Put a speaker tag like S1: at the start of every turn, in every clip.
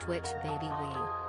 S1: Twitch baby we.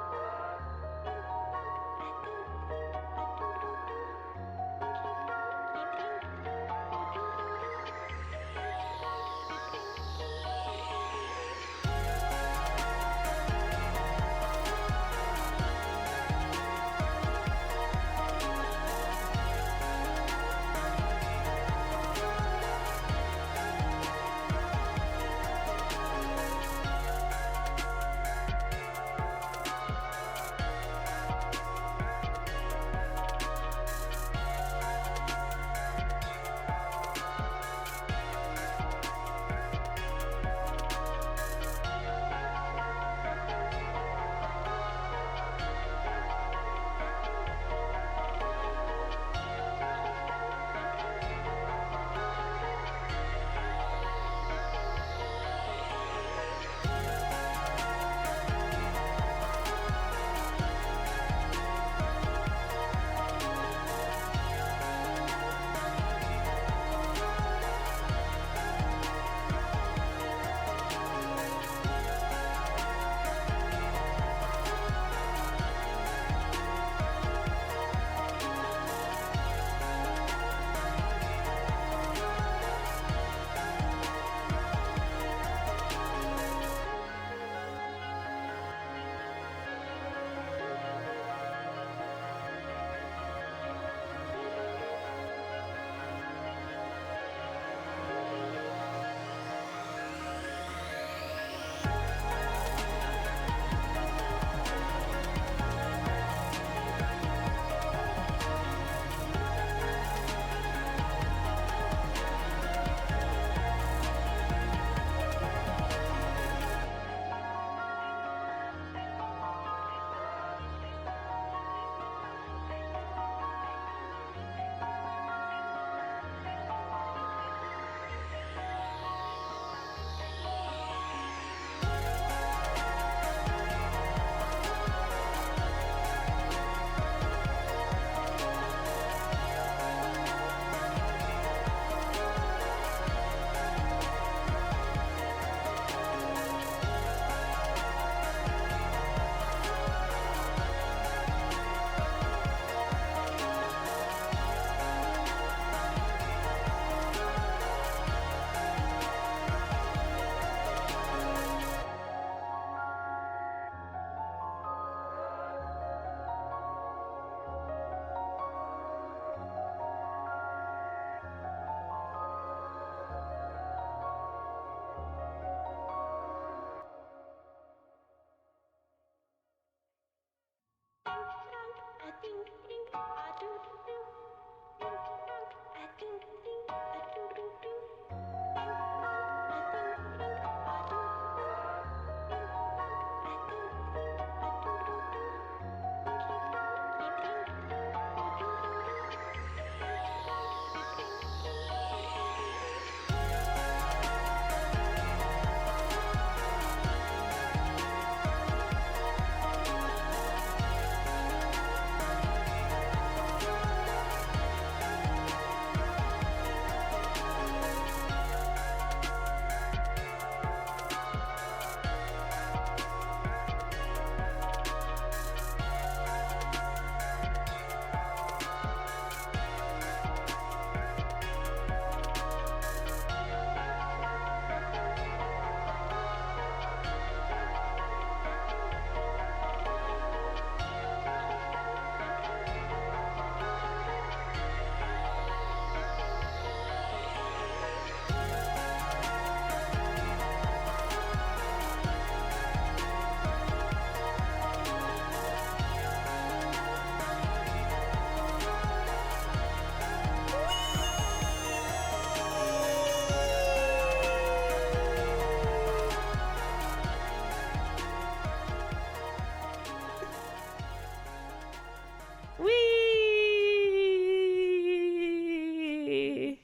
S2: Wee!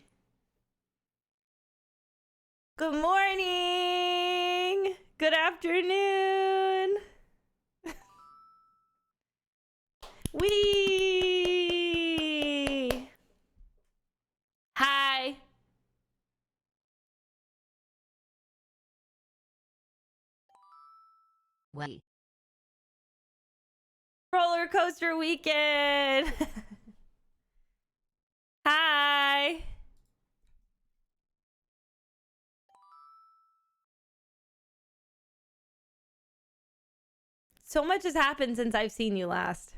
S2: Good morning! Good afternoon! Wee! Hi!
S1: Wee.
S2: Roller coaster weekend. Hi. So much has happened since I've seen you last.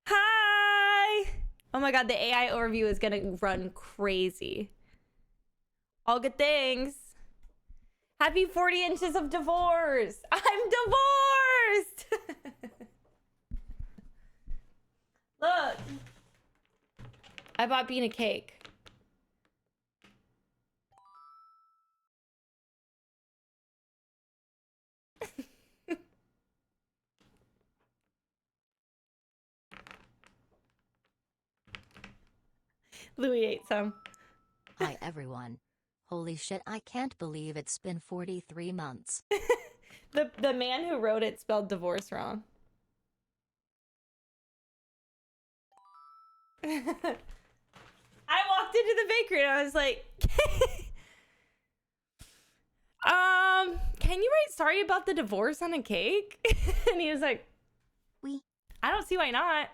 S2: Hi. Oh my god, the AI overview is gonna run crazy. All good things. Happy 40 inches of divorce. I'm divorced. Look. I bought Bean a cake. Louis ate some.
S1: Hi everyone. Holy shit, I can't believe it's been 43 months.
S2: The man who wrote it spelled divorce wrong. I walked into the bakery and I was like, can you write sorry about the divorce on a cake? And he was like,
S1: We.
S2: I don't see why not.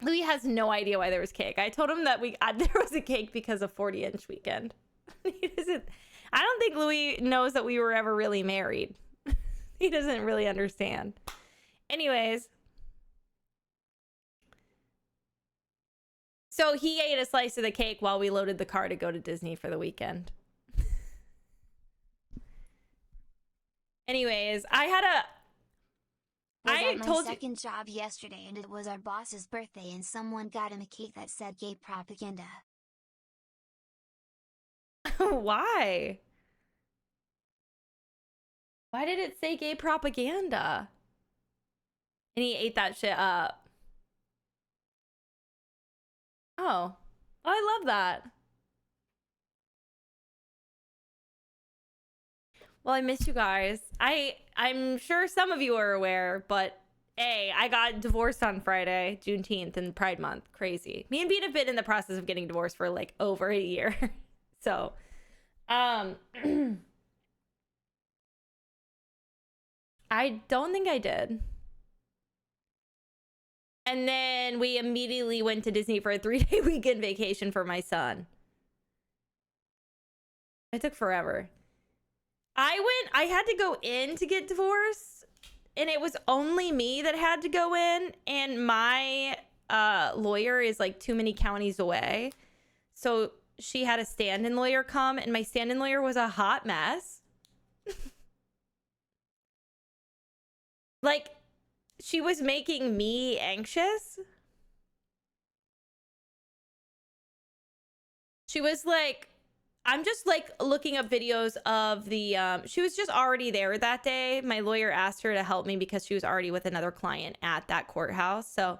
S2: Louis has no idea why there was cake. I told him that there was a cake because of 40-inch weekend. He doesn't. I don't think Louis knows that we were ever really married. He doesn't really understand. Anyways, so he ate a slice of the cake while we loaded the car to go to Disney for the weekend. Anyways, I
S3: told my second job yesterday, and it was our boss's birthday, and someone got him a cake that said gay propaganda.
S2: Why? Why did it say gay propaganda? And he ate that shit up. Oh, I love that. Well, I miss you guys. I'm sure some of you are aware, but I got divorced on Friday, Juneteenth, and Pride Month. Crazy. Me and Beat have been in the process of getting divorced for like over a year. So, I don't think I did. And then we immediately went to Disney for a 3-day weekend vacation for my son. It took forever. I had to go in to get divorced, and it was only me that had to go in, and my lawyer is like too many counties away. So she had a stand-in lawyer come, and my stand-in lawyer was a hot mess. Like, she was making me anxious. She was like, I'm just like looking up videos of the, she was just already there that day. My lawyer asked her to help me because she was already with another client at that courthouse. So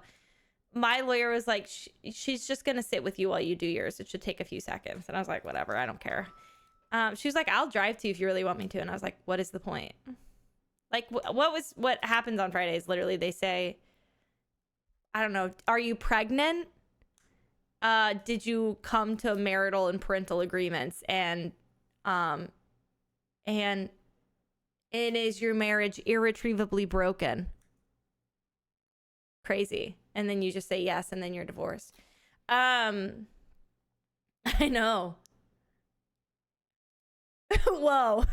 S2: my lawyer was like, she's just going to sit with you while you do yours. It should take a few seconds. And I was like, whatever, I don't care. She was like, I'll drive to you if you really want me to. And I was like, what is the point? Like, what happens on Fridays? Literally, they say, I don't know, are you pregnant? Did you come to marital and parental agreements? And is your marriage irretrievably broken? Crazy. And then you just say yes, and then you're divorced. I know. Whoa.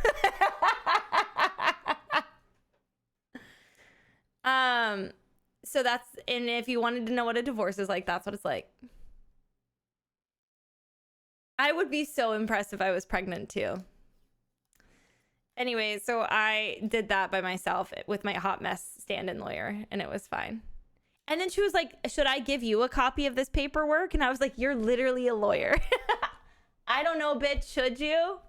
S2: So that's, and if you wanted to know what a divorce is like, that's what it's like. I would be so impressed if I was pregnant too. Anyway, so I did that by myself with my hot mess stand-in lawyer, and it was fine. And then she was like, should I give you a copy of this paperwork? And I was like, you're literally a lawyer. I don't know, bitch, should you?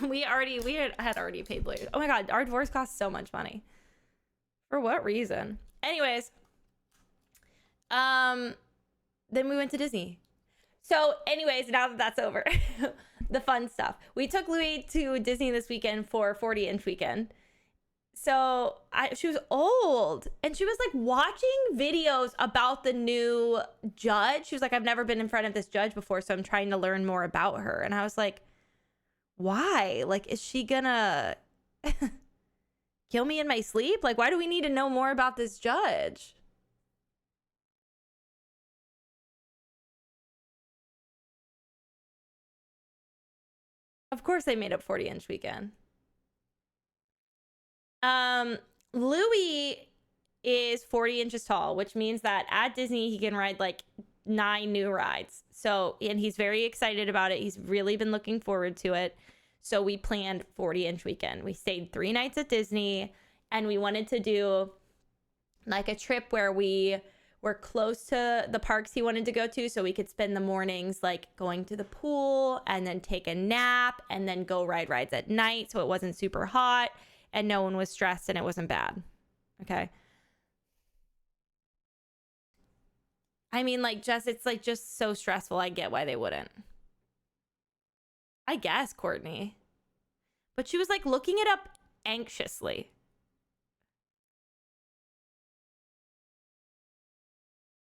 S2: we had already paid lawyers. Oh my god, our divorce costs so much money. For what reason? Anyways, then we went to Disney. So anyways, now that that's over, the fun stuff. We took Louis to Disney this weekend for 40-inch weekend. So she was old, and she was like watching videos about the new judge. She was like, I've never been in front of this judge before, so I'm trying to learn more about her. And I was like, why? Like, is she gonna kill me in my sleep? Like, why do we need to know more about this judge? Of course they made up 40-inch weekend. Louis is 40 inches tall, which means that at Disney he can ride like 9 new rides. So, and he's very excited about it. He's really been looking forward to it. So we planned 40-inch weekend. We stayed 3 nights at Disney, and we wanted to do like a trip where we were close to the parks he wanted to go to, so we could spend the mornings like going to the pool and then take a nap and then go ride rides at night, so it wasn't super hot and no one was stressed and it wasn't bad. Okay. I mean, like, just, it's like just so stressful. I get why they wouldn't. I guess, Courtney. But she was like looking it up anxiously.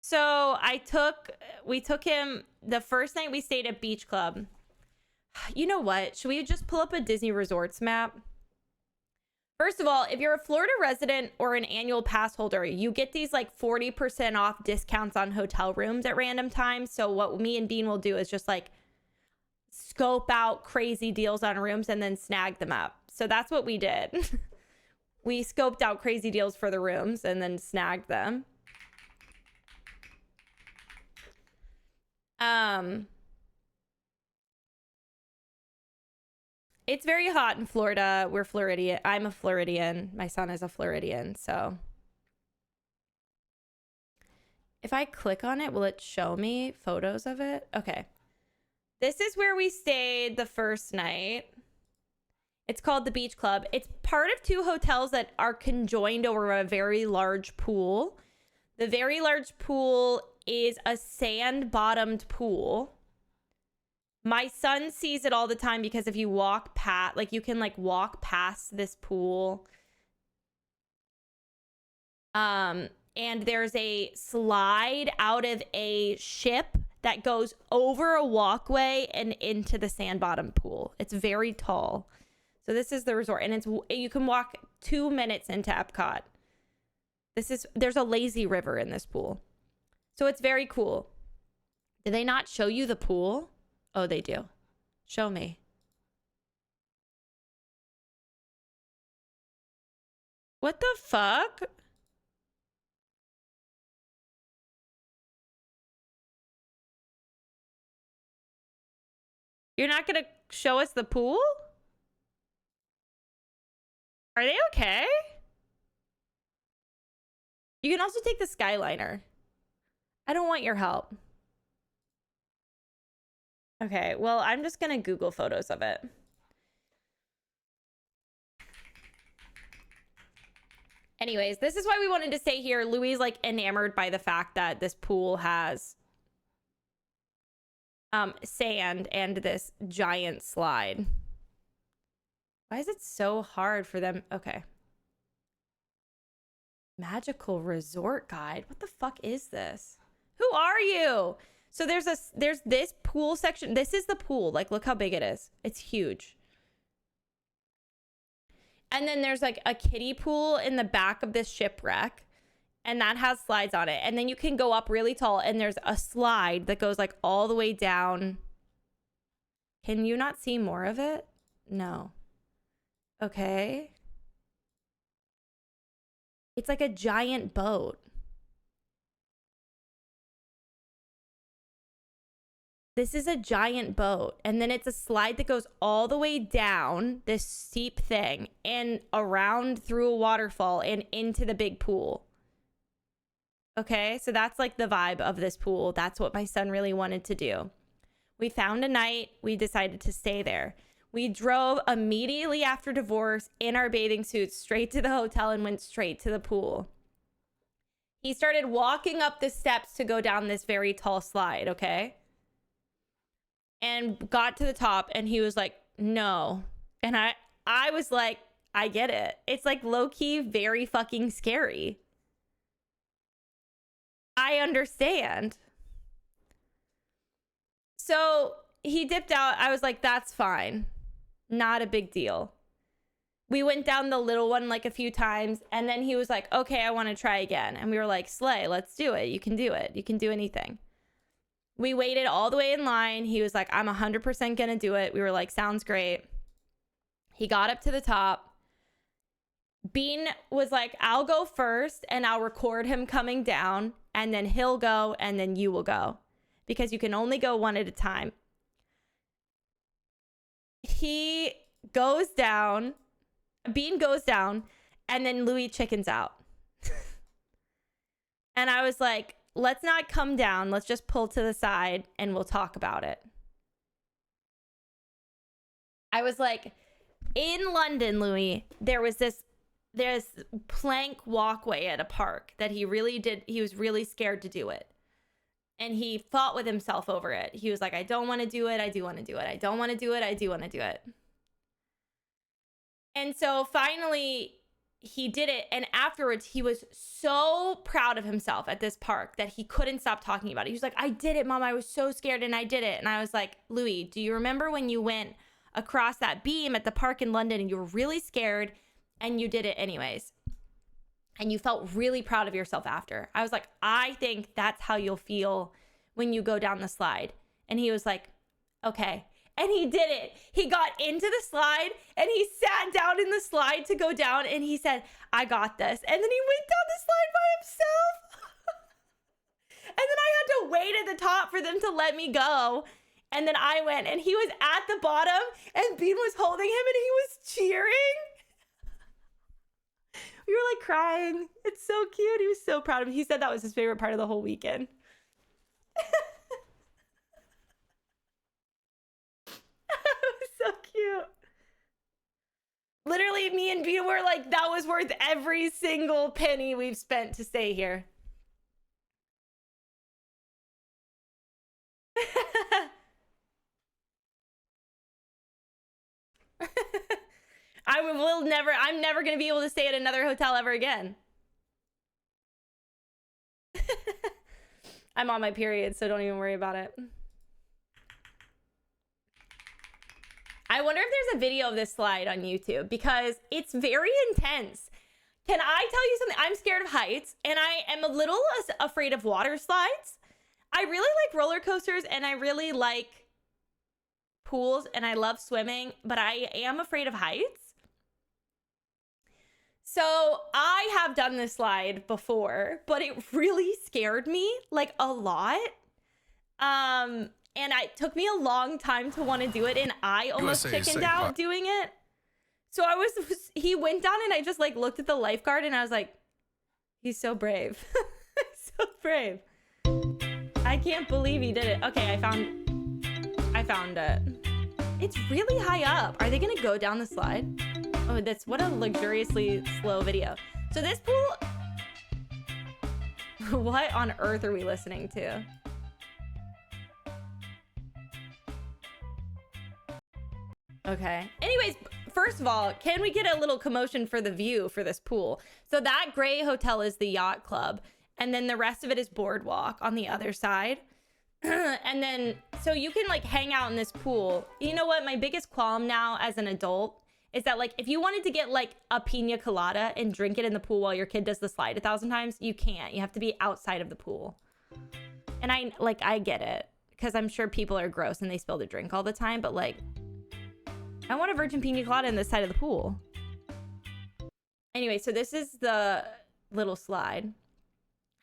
S2: So we took him the first night we stayed at Beach Club. You know what? Should we just pull up a Disney Resorts map? First of all, if you're a Florida resident or an annual pass holder, you get these like 40% off discounts on hotel rooms at random times. So what me and Dean will do is just like scope out crazy deals on rooms and then snag them up. So that's what we did. We scoped out crazy deals for the rooms and then snagged them. It's very hot in Florida. We're Floridian. I'm a Floridian. My son is a Floridian. So if I click on it, will it show me photos of it? Okay. This is where we stayed the first night. It's called the Beach Club. It's part of 2 hotels that are conjoined over a very large pool. The very large pool is a sand-bottomed pool. My son sees it all the time because if you walk past, like you can like walk past this pool. And there's a slide out of a ship that goes over a walkway and into the sand bottom pool. It's very tall. So this is the resort, and you can walk 2 minutes into Epcot. There's a lazy river in this pool. So it's very cool. Did they not show you the pool? Oh, they do. Show me. What the fuck? You're not gonna show us the pool? Are they okay? You can also take the Skyliner. I don't want your help. Okay, well, I'm just gonna Google photos of it. Anyways, this is why we wanted to stay here. Louis is like enamored by the fact that this pool has sand and this giant slide. Why is it so hard for them? Okay. Magical Resort Guide. What the fuck is this? Who are you? So there's this pool section. This is the pool. Like, look how big it is. It's huge. And then there's like a kiddie pool in the back of this shipwreck. And that has slides on it. And then you can go up really tall. And there's a slide that goes like all the way down. Can you not see more of it? No. Okay. It's like a giant boat. This is a giant boat. And then it's a slide that goes all the way down this steep thing and around through a waterfall and into the big pool. Okay, so that's like the vibe of this pool. That's what my son really wanted to do. We found a night. We decided to stay there. We drove immediately after divorce in our bathing suits straight to the hotel and went straight to the pool. He started walking up the steps to go down this very tall slide, okay? And got to the top and he was like, no. And I was like, I get it. It's like low-key very fucking scary. I understand. So he dipped out. I was like, that's fine. Not a big deal. We went down the little one like a few times, and then he was like, okay, I want to try again. And we were like, Slay, let's do it. You can do it. You can do anything. We waited all the way in line. He was like, I'm 100% going to do it. We were like, sounds great. He got up to the top. Bean was like, I'll go first and I'll record him coming down, and then he'll go and then you will go, because you can only go one at a time. He goes down, Bean goes down, and then Louis chickens out. And I was like, let's not come down. Let's just pull to the side and we'll talk about it. I was like, in London, Louis, there's plank walkway at a park that he was really scared to do it. And he fought with himself over it. He was like, I don't want to do it. I do want to do it. I don't want to do it. I do want to do it. And so finally he did it. And afterwards he was so proud of himself at this park that he couldn't stop talking about it. He was like, I did it, Mom. I was so scared and I did it. And I was like, Louis, do you remember when you went across that beam at the park in London and you were really scared and you did it anyways? And you felt really proud of yourself after. I was like, I think that's how you'll feel when you go down the slide. And he was like, okay. And he did it. He got into the slide and he sat down in the slide to go down. And he said, I got this. And then he went down the slide by himself. And then I had to wait at the top for them to let me go. And then I went, and he was at the bottom and Bean was holding him and he was cheering. We were like crying. It's so cute. He was so proud of me. He said that was his favorite part of the whole weekend. It was so cute. Literally, me and Bean were like, that was worth every single penny we've spent to stay here. I'm never going to be able to stay at another hotel ever again. I'm on my period, so don't even worry about it. I wonder if there's a video of this slide on YouTube, because it's very intense. Can I tell you something? I'm scared of heights and I am a little afraid of water slides. I really like roller coasters and I really like pools and I love swimming, but I am afraid of heights. So I have done this slide before, but it really scared me like a lot. And it took me a long time to want to do it, and I almost chickened out doing it. So he went down and I just like looked at the lifeguard and I was like, he's so brave. He's so brave. I can't believe he did it. Okay, I found it. It's really high up. Are they gonna go down the slide? Oh, what a luxuriously slow video. So this pool, what on earth are we listening to? Okay. Anyways, first of all, can we get a little commotion for the view for this pool? So that gray hotel is the yacht club, and then the rest of it is boardwalk on the other side. And then, so you can like hang out in this pool. You know what? My biggest qualm now as an adult is that like, if you wanted to get like a pina colada and drink it in the pool while your kid does the slide 1,000 times, you can't. You have to be outside of the pool. And I get it, because I'm sure people are gross and they spill their drink all the time, but like, I want a virgin pina colada in this side of the pool. Anyway, so this is the little slide.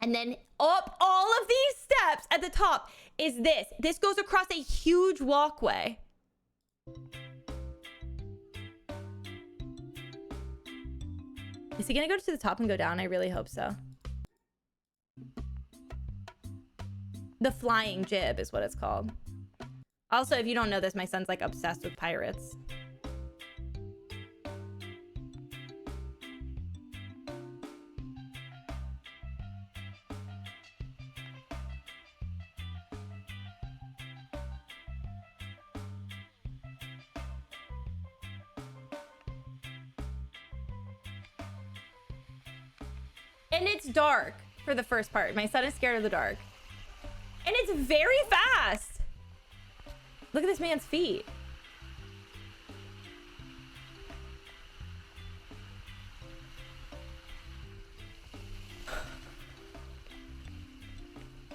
S2: And then up all of these steps at the top is this. This goes across a huge walkway. Is he gonna go to the top and go down? I really hope so. The flying jib is what it's called. Also, if you don't know this, my son's like obsessed with pirates. And it's dark for the first part. My son is scared of the dark. And it's very fast. Look at this man's feet.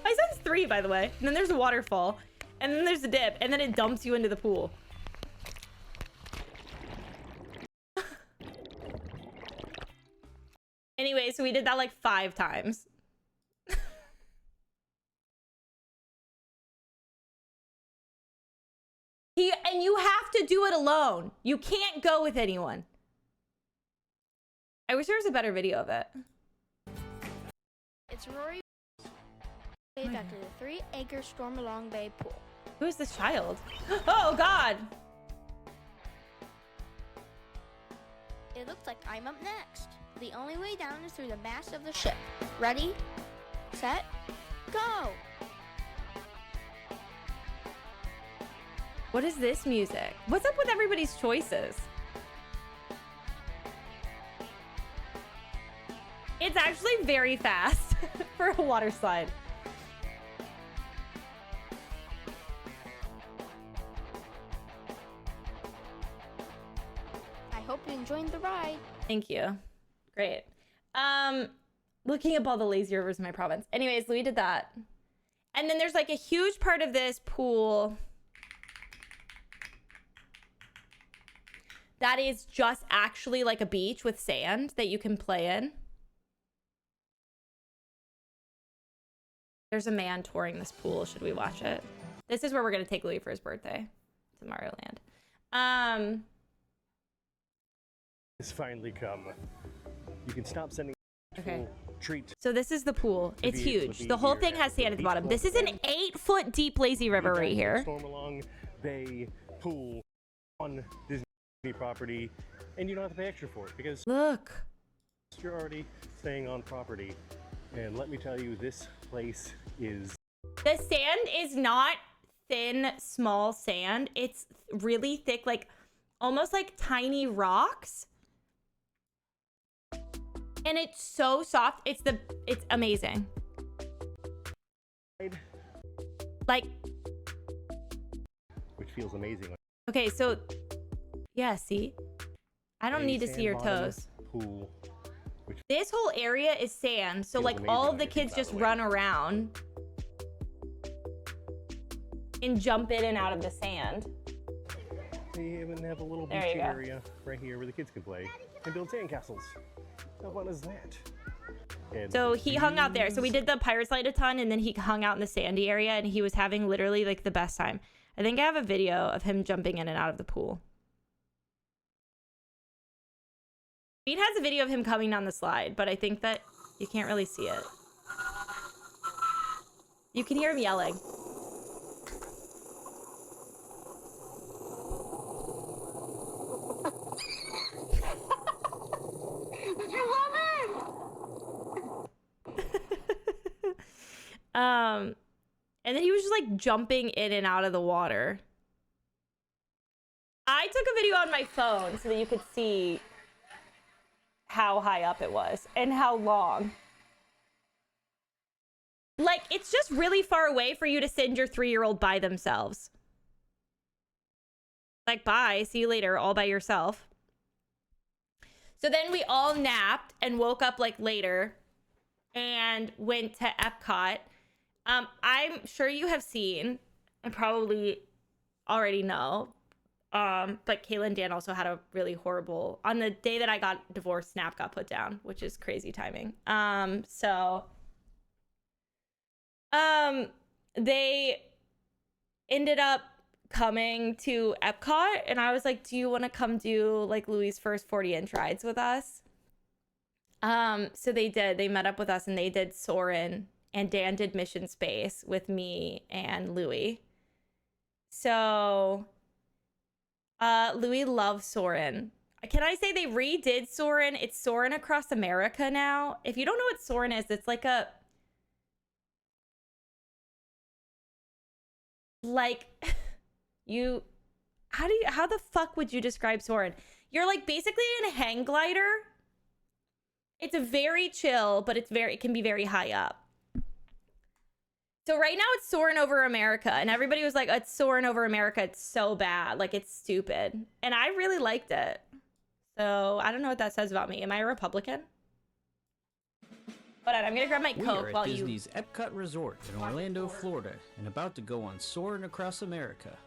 S2: My son's 3, by the way. And then there's a waterfall. And then there's a dip. And then it dumps you into the pool. Anyway, so we did that like 5 times. And you have to do it alone. You can't go with anyone. I wish there was a better video of it.
S4: It's Rory waved after the 3-acre Stormalong Bay pool.
S2: Who is this child? Oh, God.
S4: It looks like I'm up next. The only way down is through the mast of the ship. Ready, set, go!
S2: What is this music? What's up with everybody's choices? It's actually very fast for a water slide.
S4: I hope you enjoyed the ride.
S2: Thank you. Great. Looking up all the lazy rivers in my province. Anyways, Louis did that. And then there's like a huge part of this pool that is just actually like a beach with sand that you can play in. There's a man touring this pool. Should we watch it? This is where we're going to take Louis for his birthday to Mario Land.
S5: It's finally come. You can stop sending treat.
S2: So this is the pool. It's huge. The whole thing has sand at the bottom. This is an 8-foot deep lazy river right here.
S5: Stormalong Bay pool on Disney property, and you don't have to pay extra for it because
S2: Look.
S5: you're already staying on property. And let me tell you, this place is...
S2: The sand is not thin, small sand. It's really thick, like almost like tiny rocks. And it's so soft. It's amazing. Like,
S5: which feels amazing.
S2: okay, so yeah, see? I don't need to see your toes.
S5: Pool,
S2: this whole area is sand, so like all of the kids just run around and jump in and out of the sand.
S5: They even have a little beach area right here where the kids can play and build sandcastles. How fun is that? And
S2: so he hung out there. So we did the pirate slide a ton, and then he hung out in the sandy area, and he was having literally like the best time. I think I have a video of him jumping in and out of the pool. Pete has a video of him coming down the slide, but I think that you can't really see it. You can hear him yelling. And then he was just like jumping in and out of the water. I took a video on my phone so that you could see how high up it was and how long. Like, it's just really far away for you to send your 3-year-old by themselves. Like, bye, see you later, all by yourself. So then we all napped and woke up like later and went to Epcot. I'm sure you have seen and probably already know, but Kayla and Dan also had a really horrible, on the day that I got divorced, Snap got put down, which is crazy timing. They ended up coming to Epcot, and I was like, do you want to come do like Louis' first 40-inch rides with us? So they did. They met up with us and they did Soarin', and Dan did Mission Space with me and Louis. So Louis loves Soarin'. Can I say they redid Soarin'? It's Soarin' Across America now. If you don't know what Soarin' is, it's like a how the fuck would you describe Soarin'? You're like basically in a hang glider It's a very chill, but it can be very high up. So right now it's soaring over America, and everybody was like, it's soaring over America. It's so bad. Like, it's stupid. And I really liked it. So I don't know what that says about me. Am I a Republican? Hold on, I'm gonna grab my Coke while you...
S6: We are at Disney's Epcot Resort in Orlando, Florida, and about to go on Soarin' Across America.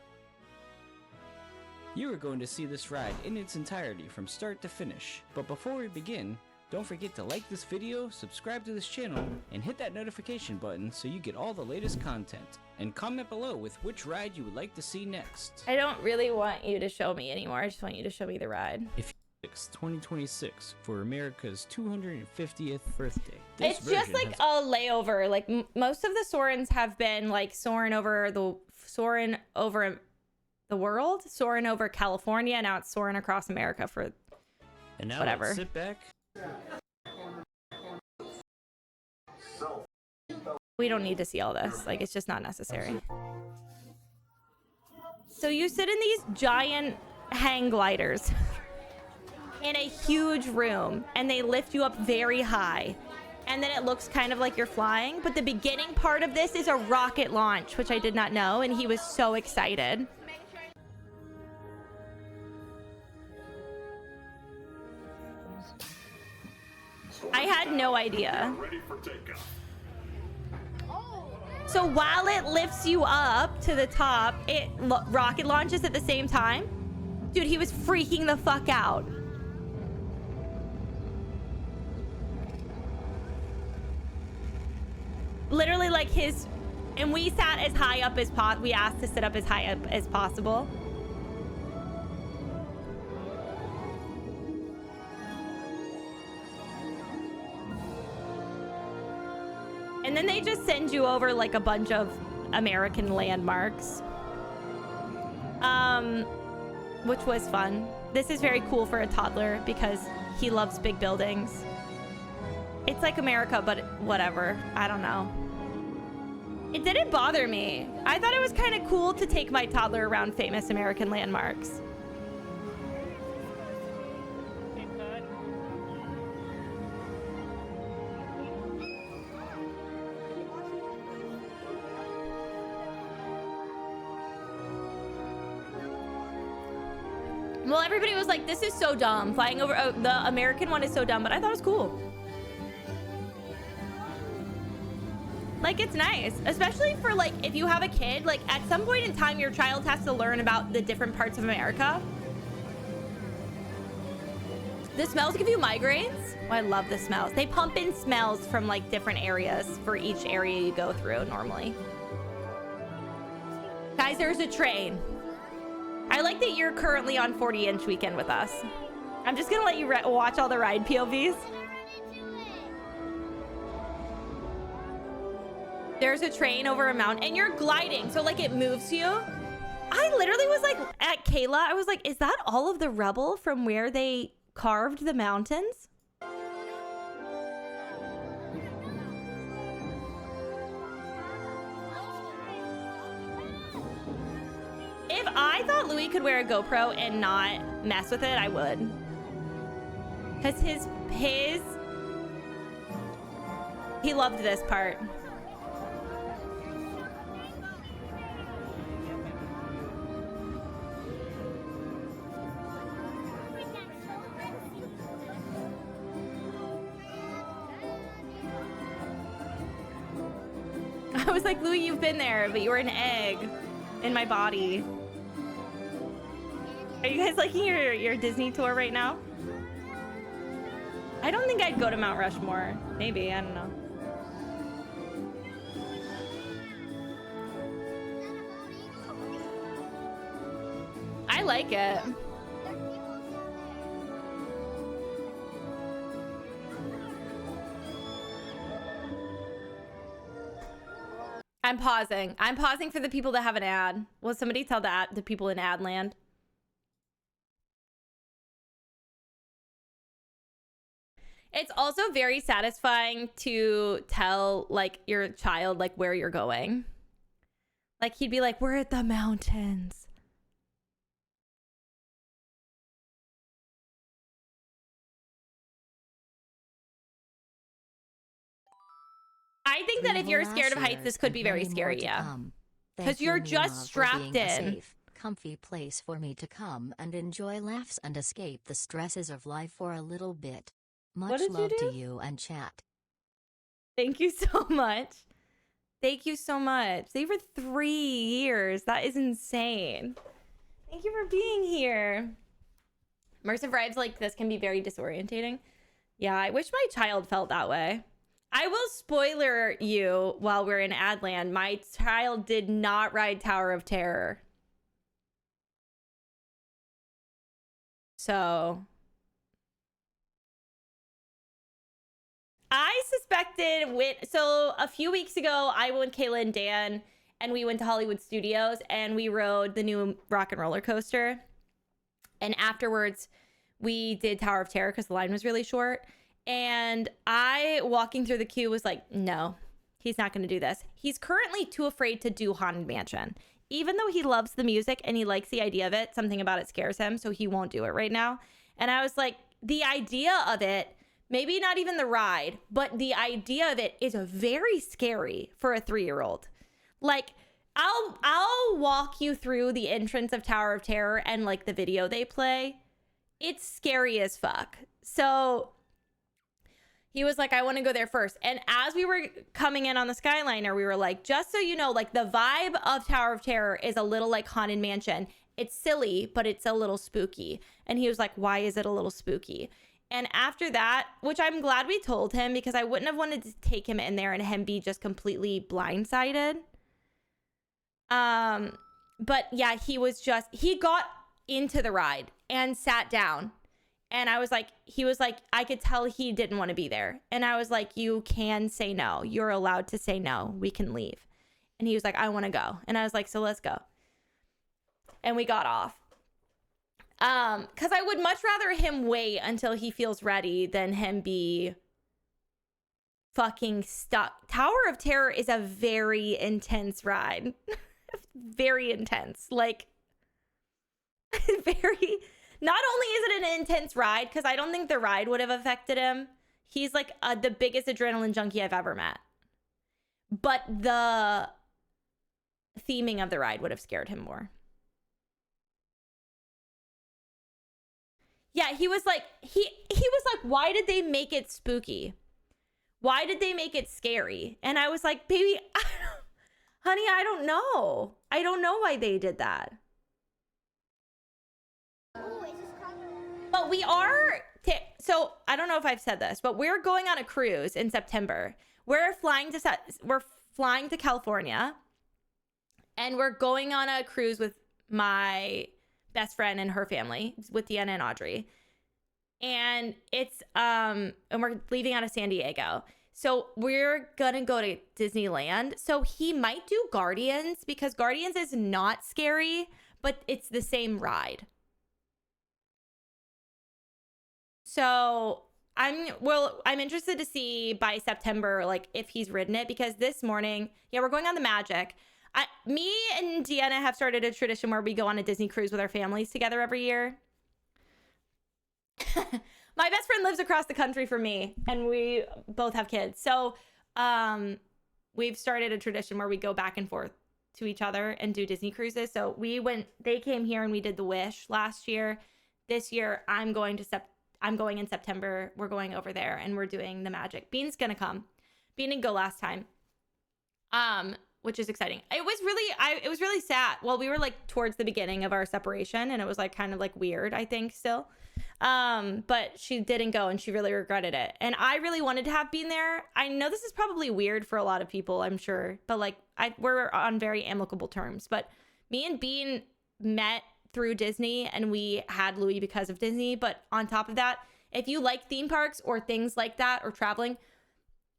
S6: You are going to see this ride in its entirety from start to finish. But before we begin, don't forget to like this video, subscribe to this channel, and hit that notification button so you get all the latest content. And comment below with which ride you would like to see next.
S2: I don't really want you to show me anymore. I just want you to show me the ride.
S6: 2026 for America's 250th birthday.
S2: It's just like a layover. Like most of the Sorens have been like soaring over the world, soaring over California. Now it's soaring across America for
S6: and now
S2: whatever.
S6: Let's sit back.
S2: We don't need to see all this. Like, it's just not necessary. So you sit in these giant hang gliders in a huge room, and they lift you up very high. And then it looks kind of like you're flying. But the beginning part of this is a rocket launch, which I did not know, and he was so excited. I had no idea. So while it lifts you up to the top, it rocket launches at the same time. Dude, he was freaking the fuck out. Literally like his, and we sat as high up as we asked to sit up as high up as possible. And then they just send you over like a bunch of American landmarks. Which was fun. This is very cool for a toddler because he loves big buildings. It's like America, but whatever. I don't know. It didn't bother me. I thought it was kind of cool to take my toddler around famous American landmarks. Well, everybody was like, this is so dumb. Flying over the American one is so dumb, but I thought it was cool. Like, it's nice, especially for like, if you have a kid, like at some point in time, your child has to learn about the different parts of America. The smells give you migraines. Oh, I love the smells. They pump in smells from like different areas for each area you go through normally. Guys, there's a train. I like that you're currently on 40-inch weekend with us. I'm just gonna let you watch all the ride POVs. There's a train over a mountain and you're gliding, so like it moves you. I literally was like, at Kayla, I was like, is that all of the rubble from where they carved the mountains? If I thought Louis could wear a GoPro and not mess with it, I would. Because he loved this part. I was like, Louis, you've been there, but you were an egg in my body. Are you guys liking your Disney tour right now? I don't think I'd go to Mount Rushmore. Maybe, I don't know. I like it. I'm pausing. I'm pausing for the people that have an ad. Will somebody tell the people in ad land? It's also very satisfying to tell like your child like where you're going. Like he'd be like, we're at the mountains. I think that if you're scared of heights, this could be very scary, yeah. Because you're just strapped in.
S1: Safe, comfy place for me to come and enjoy laughs and escape the stresses of life for a little bit. Much love to you and chat.
S2: Thank you so much. Thank you so much. Stay for 3 years. That is insane. Thank you for being here. Immersive rides like this can be very disorientating. Yeah, I wish my child felt that way. I will spoiler you while we're in Adland. My child did not ride Tower of Terror. So I suspected so a few weeks ago, I went with Kayla and Dan, and we went to Hollywood Studios, and we rode the new Rock and Roller Coaster. And afterwards, we did Tower of Terror because the line was really short. And I, walking through the queue, was like, no, he's not going to do this. He's currently too afraid to do Haunted Mansion. Even though he loves the music and he likes the idea of it, something about it scares him, so he won't do it right now. And I was like, the idea of it, maybe not even the ride, but the idea of it is very scary for a 3-year-old. Like, I'll walk you through the entrance of Tower of Terror and like the video they play. It's scary as fuck. So he was like, I want to go there first. And as we were coming in on the Skyliner, we were like, just so you know, like the vibe of Tower of Terror is a little like Haunted Mansion. It's silly, but it's a little spooky. And he was like, why is it a little spooky? And after that, which I'm glad we told him, because I wouldn't have wanted to take him in there and him be just completely blindsided. But yeah, he got into the ride and sat down. And he was like, I could tell he didn't want to be there. And I was like, you can say no. You're allowed to say no. We can leave. And he was like, I want to go. And I was like, so let's go. And we got off. Because I would much rather him wait until he feels ready than him be fucking stuck. Tower of Terror is a very intense ride. Very intense. Like, very... Not only is it an intense ride, because I don't think the ride would have affected him. He's like the biggest adrenaline junkie I've ever met. But the theming of the ride would have scared him more. Yeah, he was like, why did they make it spooky? Why did they make it scary? And I was like, baby, honey, I don't know. I don't know why they did that. But we are, so I don't know if I've said this, but we're going on a cruise in September. We're flying to California, and we're going on a cruise with my best friend and her family, with Deanna and Audrey. And it's, and we're leaving out of San Diego. So we're going to go to Disneyland. So he might do Guardians, because Guardians is not scary, but it's the same ride. So I'm interested to see by September, like if he's ridden it, because this morning, yeah, we're going on the Magic. Me and Deanna have started a tradition where we go on a Disney cruise with our families together every year. My best friend lives across the country from me, and we both have kids. So we've started a tradition where we go back and forth to each other and do Disney cruises. So they came here and we did the Wish last year. This year, I'm going in September. We're going over there and we're doing the Magic. Bean's gonna come. Bean didn't go last time, which is exciting. It was really sad. Well, we were like towards the beginning of our separation, and it was like kind of like weird, I think, still. But she didn't go, and she really regretted it. And I really wanted to have Bean there. I know this is probably weird for a lot of people, I'm sure, but like we're on very amicable terms. But me and Bean met through Disney, and we had Louis because of Disney. But on top of that, if you like theme parks or things like that, or traveling,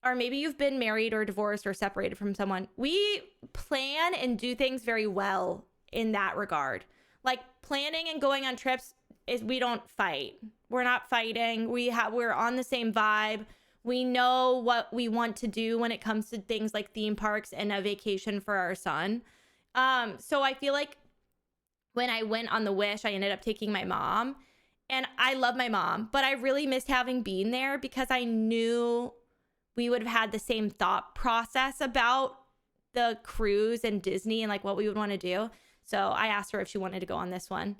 S2: or maybe you've been married or divorced or separated from someone, we plan and do things very well in that regard. Like planning and going on trips we don't fight. We're not fighting. We're on the same vibe. We know what we want to do when it comes to things like theme parks and a vacation for our son. So I feel like when I went on the Wish, I ended up taking my mom, and I love my mom, but I really missed having Bean there, because I knew we would have had the same thought process about the cruise and Disney and like what we would want to do. So I asked her if she wanted to go on this one.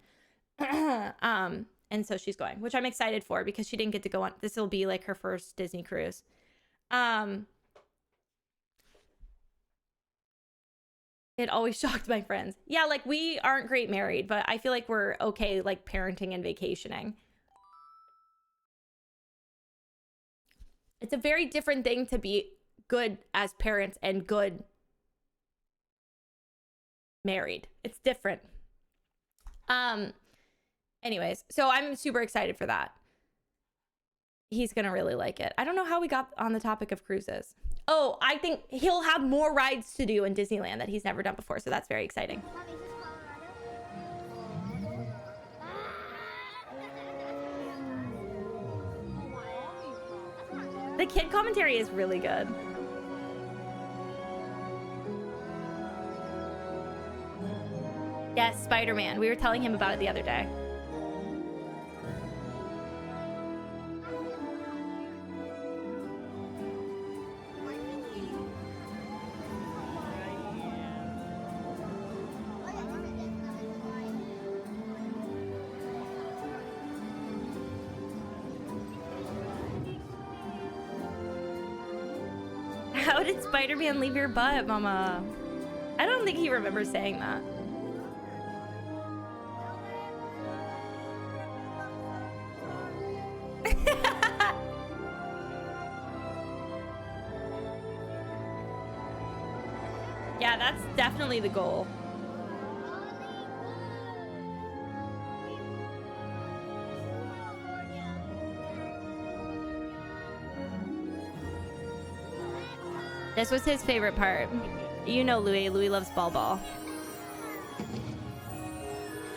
S2: And so she's going, which I'm excited for because she didn't get to go on. This will be like her first Disney cruise. It always shocked my friends. Yeah, like we aren't great married, but I feel like we're okay like parenting and vacationing. It's a very different thing to be good as parents and good married. It's different. Anyways, so I'm super excited for that. He's gonna really like it. I don't know how we got on the topic of cruises. Oh, I think he'll have more rides to do in Disneyland that he's never done before, so that's very exciting. The kid commentary is really good. Yes, Spider-Man. We were telling him about it the other day. How did Spider-Man leave your butt, Mama? I don't think he remembers saying that. Yeah, that's definitely the goal. This was his favorite part. You know Louis. Louis loves Ball Ball.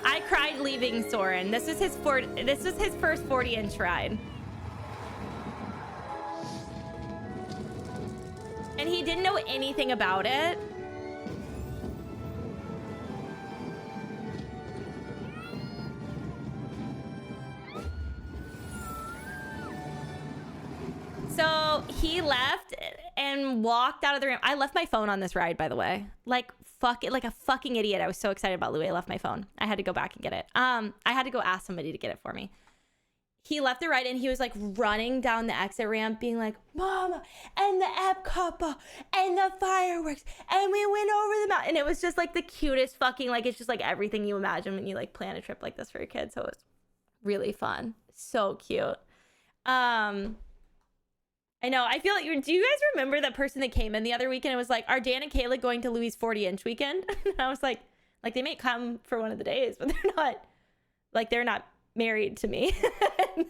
S2: I cried leaving Soarin'. This was his first 40-inch ride. And he didn't know anything about it. So he left and walked out of the ramp. I left my phone on this ride, by the way. Like, fuck it, like a fucking idiot. I was so excited about Louis. I left my phone. I had to go back and get it. I had to go ask somebody to get it for me. He left the ride and he was like running down the exit ramp being like, Mama, and the Epcot ball, and the fireworks, and we went over the mountain. And it was just like the cutest fucking, like, it's just like everything you imagine when you like plan a trip like this for your kids. So it was really fun. So cute. I know. I feel like, do you guys remember that person that came in the other weekend and was like, are Dan and Kayla going to Louis' 40-inch weekend? And I was like, they may come for one of the days, but they're not married to me.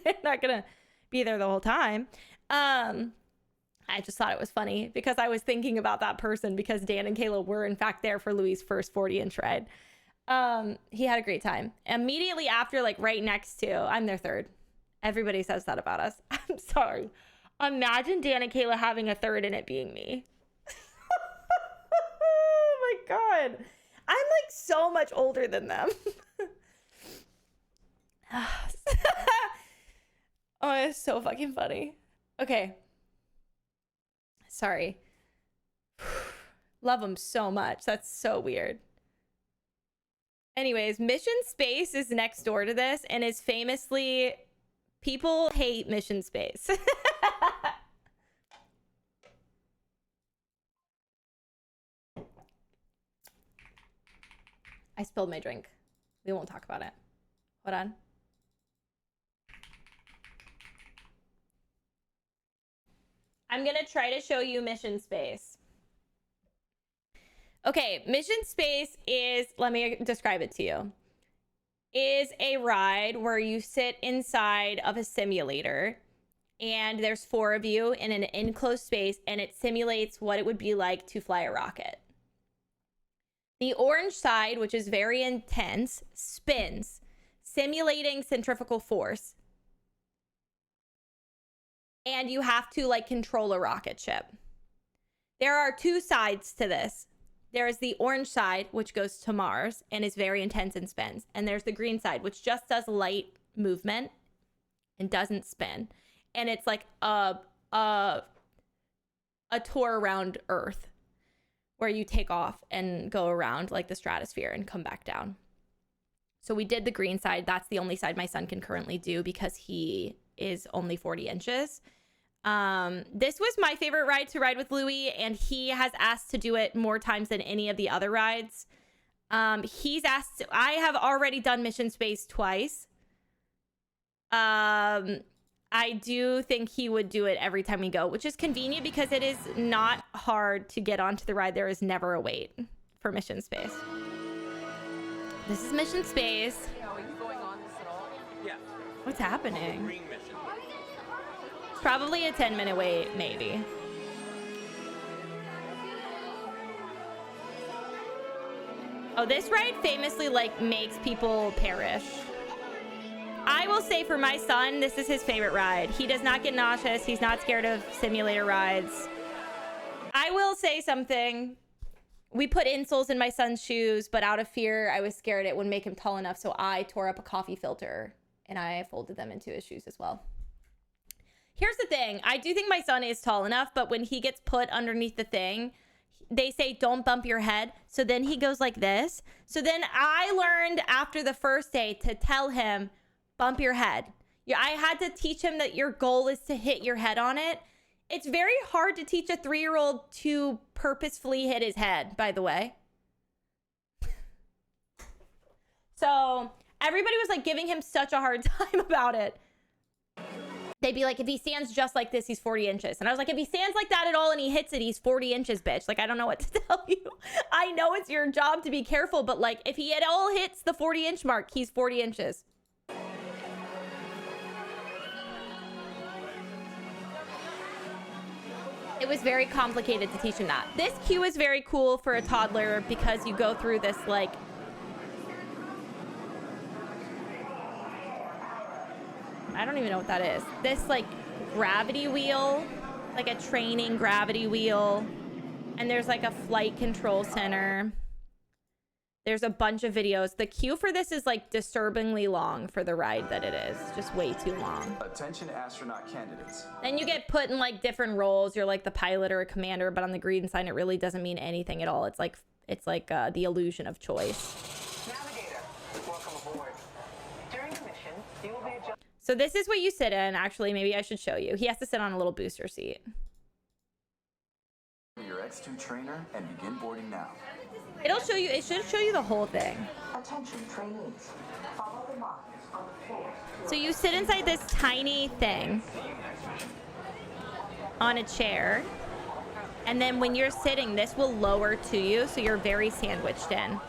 S2: They're not going to be there the whole time. I just thought it was funny because I was thinking about that person because Dan and Kayla were in fact there for Louis' first 40-inch ride. He had a great time. Immediately after, like right next to, I'm their third. Everybody says that about us. I'm sorry. Imagine Dan and Kayla having a third and it being me. Oh my God. I'm like so much older than them. Oh, it's so fucking funny. Okay. Sorry. Love them so much. That's so weird. Anyways, Mission Space is next door to this and is famously... People hate Mission Space. I spilled my drink. We won't talk about it. Hold on. I'm going to try to show you Mission Space. Okay, Mission Space is, let me describe it to you, is a ride where you sit inside of a simulator and there's 4 of you in an enclosed space and it simulates what it would be like to fly a rocket. The orange side, which is very intense, spins, simulating centrifugal force. And you have to like control a rocket ship. There are 2 sides to this. There is the orange side, which goes to Mars and is very intense and spins. And there's the green side, which just does light movement and doesn't spin. And it's like a a tour around Earth where you take off and go around like the stratosphere and come back down. So we did the green side. That's the only side my son can currently do because he is only 40 inches. This was my favorite ride to ride with Louis, and he has asked to do it more times than any of the other rides. He's asked, I have already done Mission Space twice. I do think he would do it every time we go, which is convenient because it is not hard to get onto the ride. There is never a wait for Mission Space. This is Mission Space. What's happening? It's probably a 10-minute wait, maybe. Oh, this ride famously, like, makes people perish. I will say for my son, this is his favorite ride. He does not get nauseous. He's not scared of simulator rides. I will say something. We put insoles in my son's shoes, but out of fear, I was scared it would make him tall enough, so I tore up a coffee filter and I folded them into his shoes as well. Here's the thing. I do think my son is tall enough, but when he gets put underneath the thing, they say don't bump your head. So then he goes like this. So then I learned after the first day to tell him, bump your head. Yeah, I had to teach him that your goal is to hit your head on it. It's very hard to teach a 3-year-old to purposefully hit his head, by the way. So everybody was like giving him such a hard time about it. They'd be like, if he stands just like this, he's 40 inches. And I was like, if he stands like that at all and he hits it, he's 40 inches, bitch. Like, I don't know what to tell you. I know it's your job to be careful, but like, if he at all hits the 40-inch mark, he's 40 inches. It was very complicated to teach him that. This queue is very cool for a toddler because you go through this, like, I don't even know what that is. This, like, gravity wheel, like a training gravity wheel. And there's, like, a flight control center. There's a bunch of videos. The queue for this is, like, disturbingly long for the ride that it is. Just way too long.
S7: Attention astronaut candidates.
S2: Then you get put in, like, different roles. You're, like, the pilot or a commander, but on the green sign, it really doesn't mean anything at all. It's like the illusion of choice.
S8: Navigator, welcome aboard. During the mission, you will be adjusted.
S2: So this is what you sit in. Actually, maybe I should show you. He has to sit on a little booster seat.
S7: Your X2 trainer and begin boarding now.
S2: It'll show you, it should show you the whole thing.
S8: Attention trainees, follow the marks on the floor.
S2: So you sit inside this tiny thing on a chair. And then when you're sitting, this will lower to you. So you're very sandwiched in.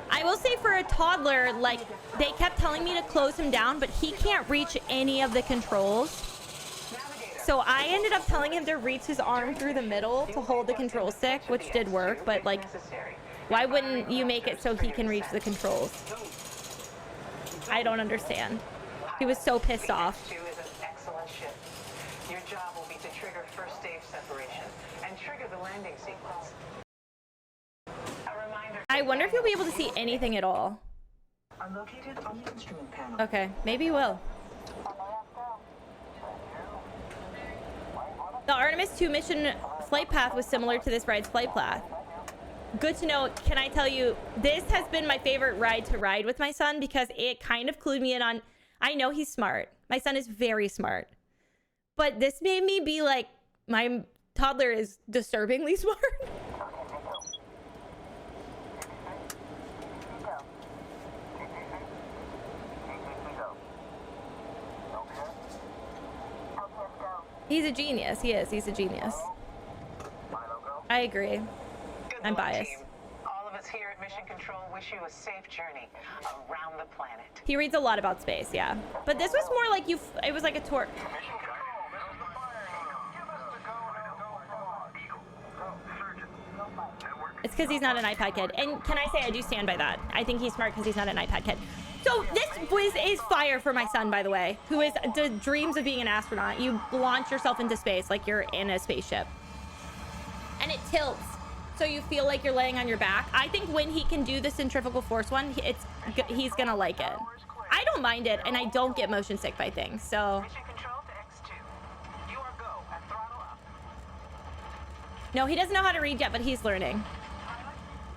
S2: I will say for a toddler, like, they kept telling me to close him down, but he can't reach any of the controls. So I ended up telling him to reach his arm through the middle to hold the control stick, which did work, but like, why wouldn't you make it so he can reach the controls? I don't understand. He was so pissed off.
S8: X2 is an excellent ship. Your job will be to trigger first stage separation and trigger the landing sequence. A reminder.
S2: I wonder if you'll be able to see anything at all.
S8: Are located on the instrument panel.
S2: Okay, maybe you will. The Artemis 2 mission flight path was similar to this ride's flight path. Good to know. Can I tell you, this has been my favorite ride to ride with my son because it kind of clued me in on, I know he's smart. My son is very smart. But this made me be like, my toddler is disturbingly smart. He's a genius. He is. He's a genius. I agree. I'm biased.
S8: Team. All of us here at Mission Control wish you a safe journey around the planet.
S2: He reads a lot about space, yeah. But this was more like it was like a tour. It's because he's not an iPad kid. And can I say I do stand by that? I think he's smart because he's not an iPad kid. So this is fire for my son, by the way, who is dreams of being an astronaut. You launch yourself into space like you're in a spaceship. And it tilts, so you feel like you're laying on your back. I think when he can do the centrifugal force one, he's gonna like it. I don't mind it, and I don't get motion sick by things, so.
S8: Mission Control to X2. You are go at throttle up.
S2: No, he doesn't know how to read yet, but he's learning.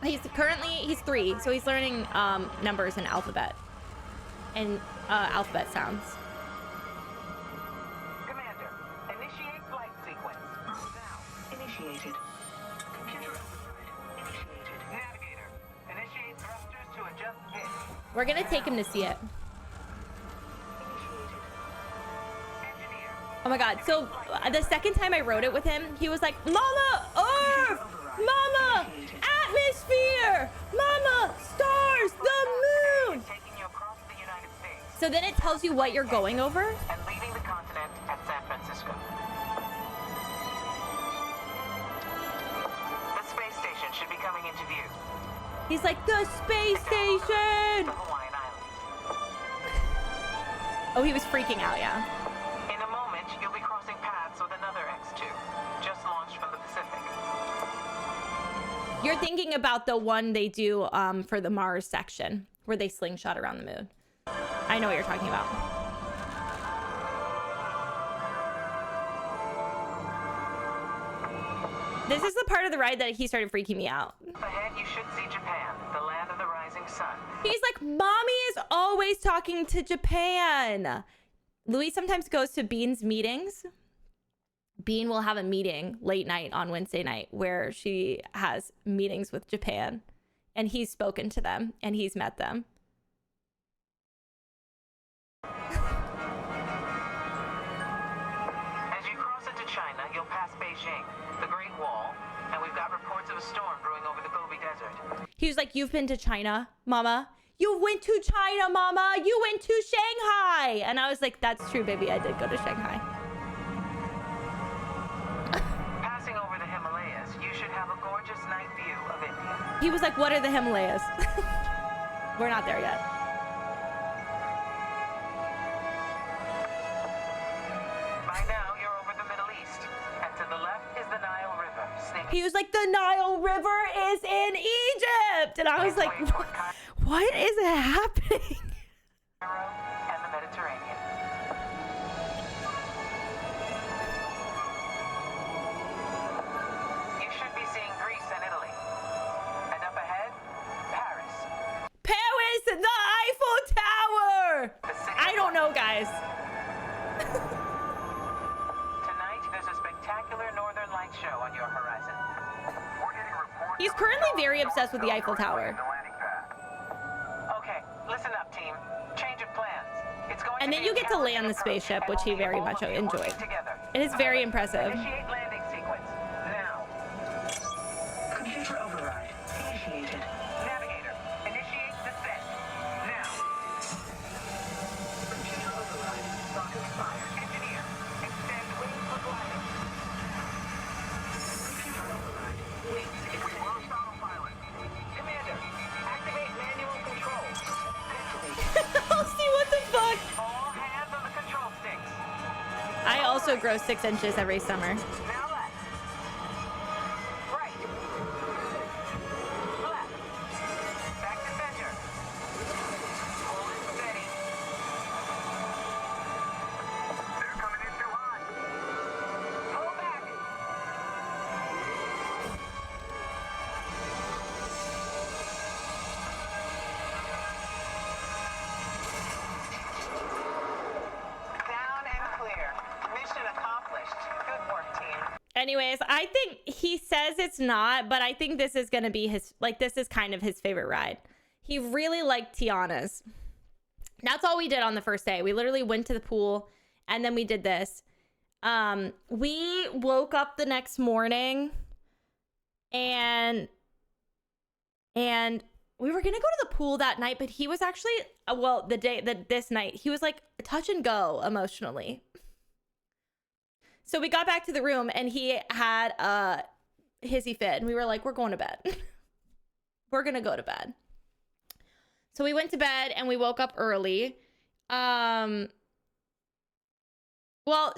S2: He's 3, so he's learning numbers and alphabet sounds.
S8: Commander, initiate flight sequence. Now, initiated. Computer override initiated. Navigator, initiate thrusters to adjust pitch.
S2: We're gonna take him to see it. Oh my god, so the second time I wrote it with him, he was like, Mama, Earth! Mama, atmosphere! Mama, stars, the moon! So then it tells you what you're going over.
S8: And leaving the continent at San Francisco. The space station should be coming into view.
S2: He's like, the space station!
S8: The Hawaiian Islands.
S2: Oh, he was freaking out, yeah.
S8: In a moment, you'll be crossing paths with another X-2, just launched from the Pacific.
S2: You're thinking about the one they do for the Mars section, where they slingshot around the moon. I know what you're talking about. This is the part of the ride that he started freaking me out.
S8: Ahead, you should see Japan, the land of the rising sun.
S2: He's like, Mommy is always talking to Japan. Louis sometimes goes to Bean's meetings. Bean will have a meeting late night on Wednesday night where she has meetings with Japan. And he's spoken to them and he's met them.
S8: As you cross into China, you'll pass Beijing, the Great Wall, and we've got reports of a storm brewing over the Gobi Desert.
S2: He was like, you've been to China, Mama. You went to China, Mama. You went to Shanghai. And I was like, that's true, baby. I did go to Shanghai.
S8: Passing over the Himalayas, you should have a gorgeous night view of India.
S2: He was like, what are the Himalayas? We're not there yet.
S8: By now, you're over the Middle East, and to the left is the Nile River.
S2: He was like, the Nile River is in Egypt. And I was like, what is happening?
S8: And the Mediterranean. You should be seeing Greece and Italy. And up ahead, Paris.
S2: Paris, the Eiffel Tower. I don't know, guys.
S8: Tonight, there's a spectacular northern light show on your horizon. We're getting reports.
S2: He's currently very obsessed with the Eiffel Tower.
S8: Okay, listen up, team. Change of plans. It's going
S2: And then you get to land the spaceship, which he very much enjoyed. It is very impressive.
S8: Initiate landing sequence. Now. Computer override. Initiated. Navigator, initiate descent. Now. Computer override. Rocket fire. Engineer, extend wings for gliding. Computer override. Wings extend. We lost autopilot. Commander, activate manual controls.
S2: I'll see what the fuck.
S8: All hands on the control sticks.
S2: I also grow 6 inches every summer.
S8: Now left. Right. Left. Back to center. Hold it steady. They're coming in too hot. Pull back. Down and clear. Mission accomplished. Good work, team.
S2: Anyways, I think he says it's not, but I think this is going to be his, like, this is kind of his favorite ride. He really liked Tiana's. That's all we did on the first day. We literally went to the pool and then we did this. We woke up the next morning and we were going to go to the pool that night, but he was actually, well, this night, he was like touch and go emotionally. So we got back to the room and he had a hissy fit and we were like, we're going to bed. We're going to go to bed. So we went to bed and we woke up early. Well,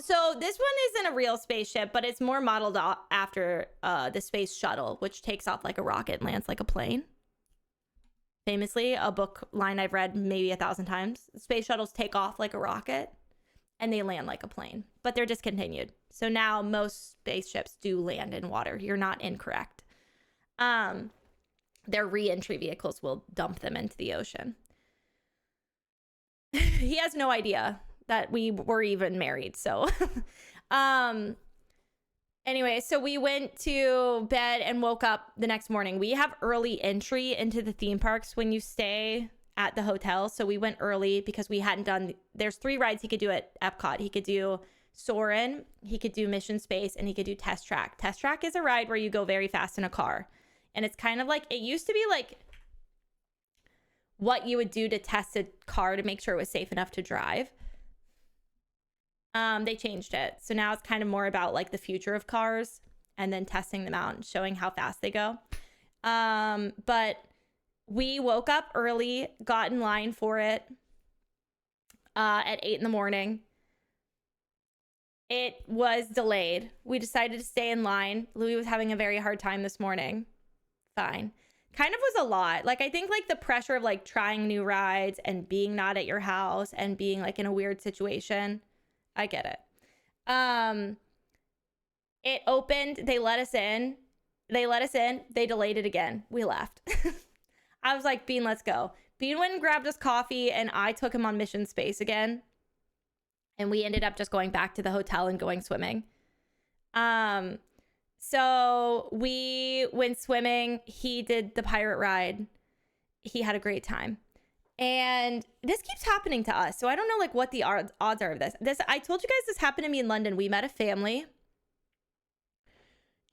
S2: so this one isn't a real spaceship, but it's more modeled after the space shuttle, which takes off like a rocket and lands like a plane. Famously, a book line I've read maybe 1,000 times. Space shuttles take off like a rocket and they land like a plane, but they're discontinued. So now most spaceships do land in water. You're not incorrect. Their re-entry vehicles will dump them into the ocean. He has no idea that we were even married. So anyway, so we went to bed and woke up the next morning. We have early entry into the theme parks when you stay at the hotel. So we went early because we hadn't done, there's 3 rides he could do at Epcot. He could do Soarin', he could do Mission Space, and he could do Test Track. Test Track is a ride where you go very fast in a car. And it's kind of like, it used to be like what you would do to test a car to make sure it was safe enough to drive. They changed it. So now it's kind of more about like the future of cars and then testing them out and showing how fast they go. But we woke up early, got in line for it at 8 in the morning. It was delayed. We decided to stay in line. Louis was having a very hard time this morning. Fine. Kind of was a lot. Like, I think like the pressure of like trying new rides and being not at your house and being like in a weird situation. I get it. It opened. They let us in. They delayed it again. We left. I was like, Bean, let's go. Bean went and grabbed us coffee and I took him on Mission Space again. And we ended up just going back to the hotel and going swimming. So we went swimming. He did the pirate ride. He had a great time. And this keeps happening to us. So I don't know like what the odds are of this. I told you guys this happened to me in London. We met a family.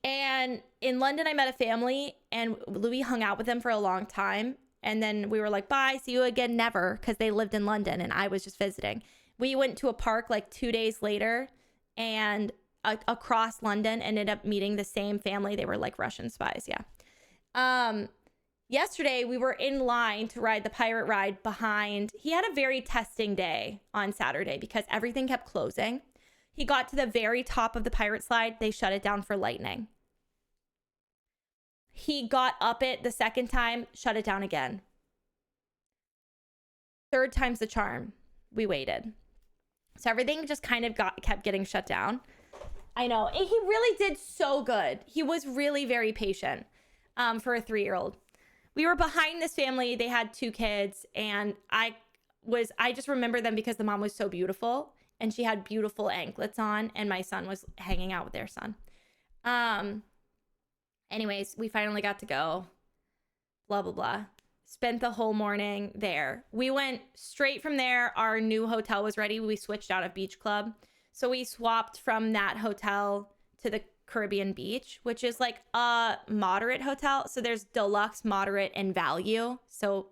S2: And in London, I met a family and Louis hung out with them for a long time. And then we were like, bye, see you again, never, because they lived in London and I was just visiting. We went to a park like 2 days later and across London ended up meeting the same family. They were like Russian spies. Yeah. Yesterday we were in line to ride the pirate ride behind. He had a very testing day on Saturday because everything kept closing. He got to the very top of the pirate slide. They shut it down for lightning. He got up it the second time, shut it down again. Third time's the charm. We waited. So everything just kind of kept getting shut down. I know. He really did so good. He was really very patient for a 3-year-old. We were behind this family. They had 2 kids. And I just remember them because the mom was so beautiful. And she had beautiful anklets on. And my son was hanging out with their son. Anyways, we finally got to go. Blah, blah, blah. Spent the whole morning there. We went straight from there. Our new hotel was ready. We switched out of Beach Club. So we swapped from that hotel to the Caribbean Beach, which is like a moderate hotel. So there's deluxe, moderate, and value. So